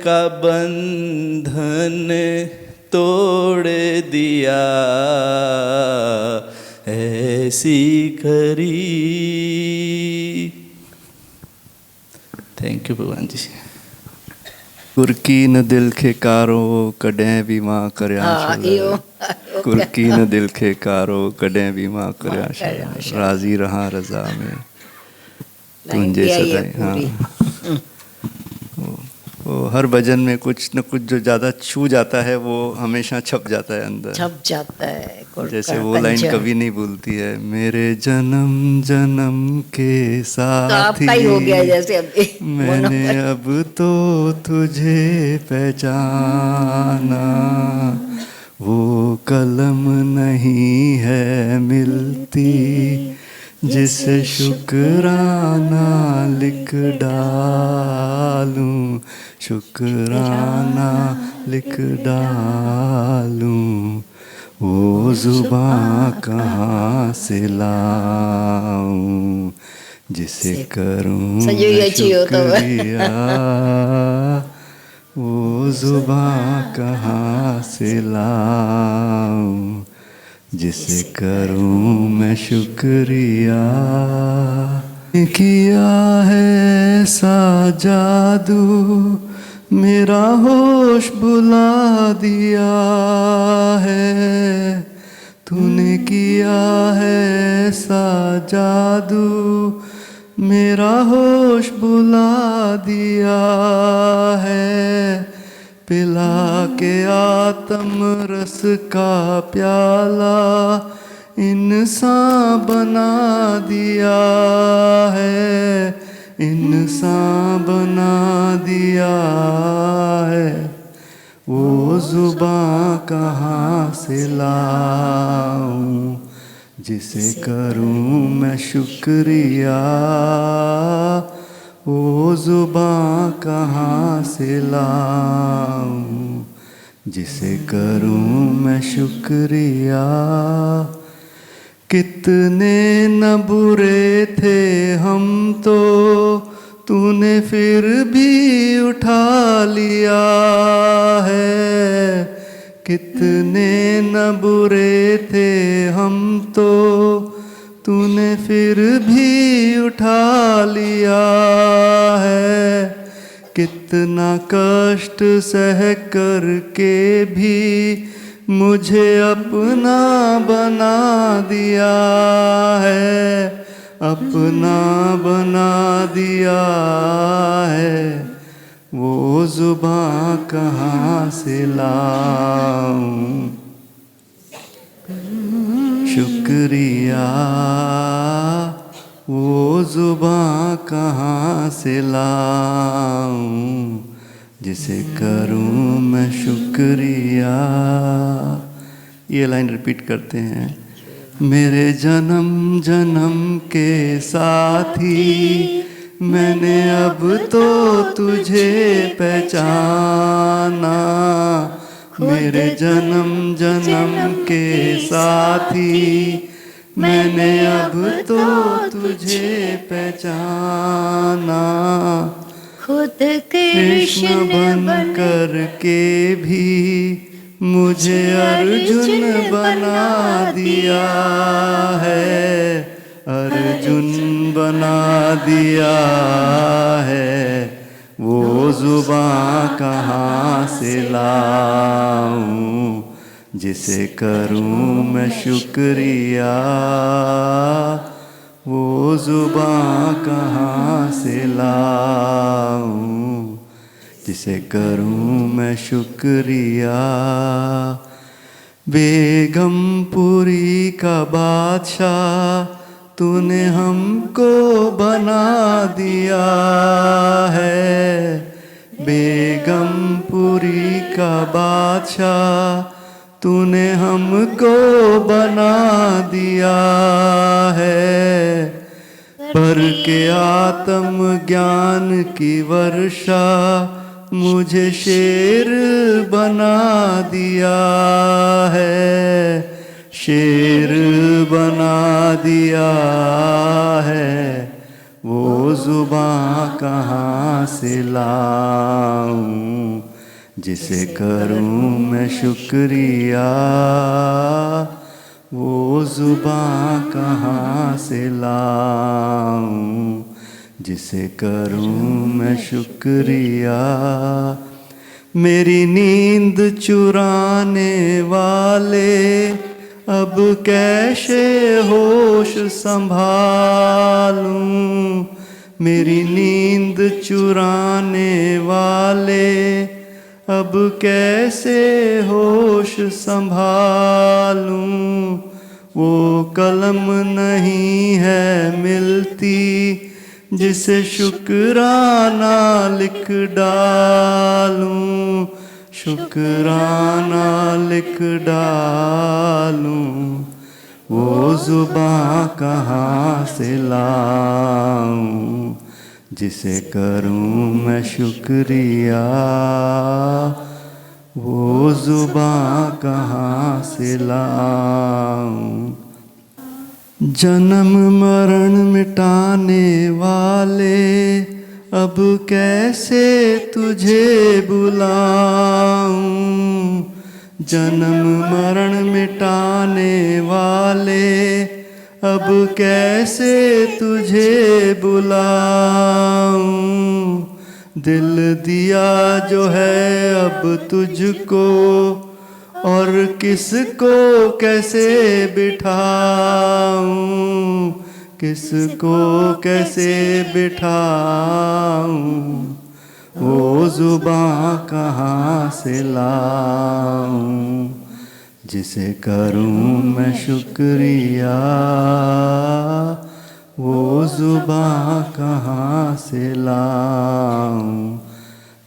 का बंधन तोड़ दिया। ऐसी करी। थैंक यू भगवान जी। कुरकी न दिल खे कारो कॾहिं बि मां करियां कुरकी न दिल खे कारो कॾहिं बि मां करियां राज़ी रहा रज़ा में तुंहिंजे सदाई। हाँ, वो हर भजन में कुछ न कुछ जो ज़्यादा छू जाता है वो हमेशा छप जाता है अंदर, छप जाता है। जैसे वो लाइन कभी नहीं भूलती है, मेरे जन्म जन्म के साथ तो आपका ही हो गया जैसे अभी मैंने अब तो तुझे पहचाना, वो कलम नहीं है मिलती जिसे शुक्राना लिख डालूं, शुक्राना लिख डालूं, वो जुबां कहाँ से लाऊं जिसे करूं शुक्रिया, वो जुबां कहाँ से लाऊं जिसे करूं मैं शुक्रिया। किया है ऐसा जादू मेरा होश बुला दिया है, तूने किया है ऐसा जादू मेरा होश बुला दिया है, पिला के आत्म रस का प्याला इंसान बना दिया है, इंसान बना दिया है, वो जुबां कहाँ से लाऊं जिसे करूं मैं शुक्रिया, वो जुबां कहाँ से लाऊं जिसे करूं मैं शुक्रिया। कितने न बुरे थे हम तो, तूने फिर भी उठा लिया है। कितने न बुरे थे हम तो, तूने फिर भी उठा लिया है। कितना कष्ट सह कर के भी मुझे अपना बना दिया है, अपना बना दिया है। वो जुबां कहाँ से लाऊं, शुक्रिया। वो जुबां कहाँ से लाऊं, जिसे करूं मैं शुक्रिया। ये लाइन रिपीट करते हैं। मेरे जन्म जन्म के साथी, मैंने अब तो तुझे पहचाना। मेरे जन्म जन्म के साथी, मैंने अब तो तुझे पहचाना। खुद कृष्ण बन कर के भी मुझे अर्जुन बना दिया है, अर्जुन बना दिया है। वो जुबां कहाँ से लाऊं, जिसे करूं मैं शुक्रिया। वो जुबां कहाँ से लाऊं, जिसे करूं मैं शुक्रिया। बेगमपुरी का बादशाह तूने हमको बना दिया है। बेगमपुरी का बादशाह तूने हमको बना दिया है। पर के आत्म ज्ञान की वर्षा मुझे शेर बना दिया है, शेर बना दिया है। वो जुबां कहाँ से लाऊं, जिसे करूं मैं शुक्रिया। वो जुबां कहाँ से लाऊं, जिसे करूं मैं शुक्रिया। मेरी नींद चुराने वाले अब कैसे होश संभालूं। मेरी नींद चुराने वाले अब कैसे होश संभालूं। वो कलम नहीं है मिलती जिसे शुक्राना लिख डालूं, शुक्राना लिख डालूं। वो जुबां कहाँ से लाऊं, जिसे करूं मैं शुक्रिया। वो जुबां कहाँ से लाऊं। जन्म मरण मिटाने वाले अब कैसे तुझे बुलाऊं। जन्म मरण मिटाने वाले अब कैसे तुझे बुलाऊं। दिल दिया जो है अब तुझको, और किसको कैसे बिठाऊं, किसको कैसे बिठाऊं। वो जुबां कहाँ से लाऊं, जिसे करूं मैं शुक्रिया। वो जुबां कहाँ से लाऊं,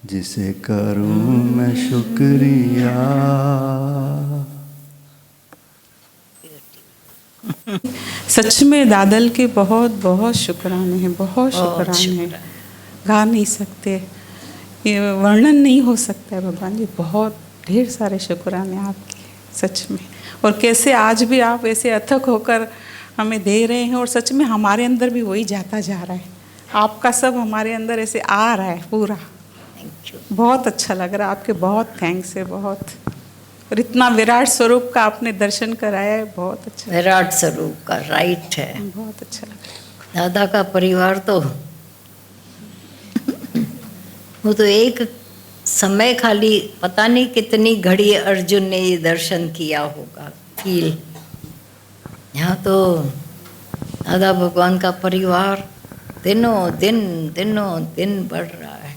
जिसे करूं मैं शुक्रिया। सच में दादल के बहुत बहुत शुक्राने हैं, बहुत शुक्राने हैं। गा नहीं सकते, ये वर्णन नहीं हो सकता है भगवान जी। बहुत ढेर सारे शुक्राने आपके, सच में। और कैसे आज भी आप ऐसे अथक होकर हमें दे रहे हैं, और सच में हमारे अंदर भी वही जाता जा रहा है, आपका सब हमारे अंदर ऐसे आ रहा है पूरा। बहुत अच्छा लग रहा है, आपके बहुत थैंक्स है, बहुत। और इतना विराट स्वरूप का आपने दर्शन कराया है, बहुत अच्छा। विराट स्वरूप का, राइट है, बहुत अच्छा लग रहा है। दादा का परिवार तो वो तो एक समय खाली पता नहीं कितनी घड़ी अर्जुन ने ये दर्शन किया होगा, फील। यहाँ तो दादा भगवान का परिवार दिनों दिन बढ़ रहा है।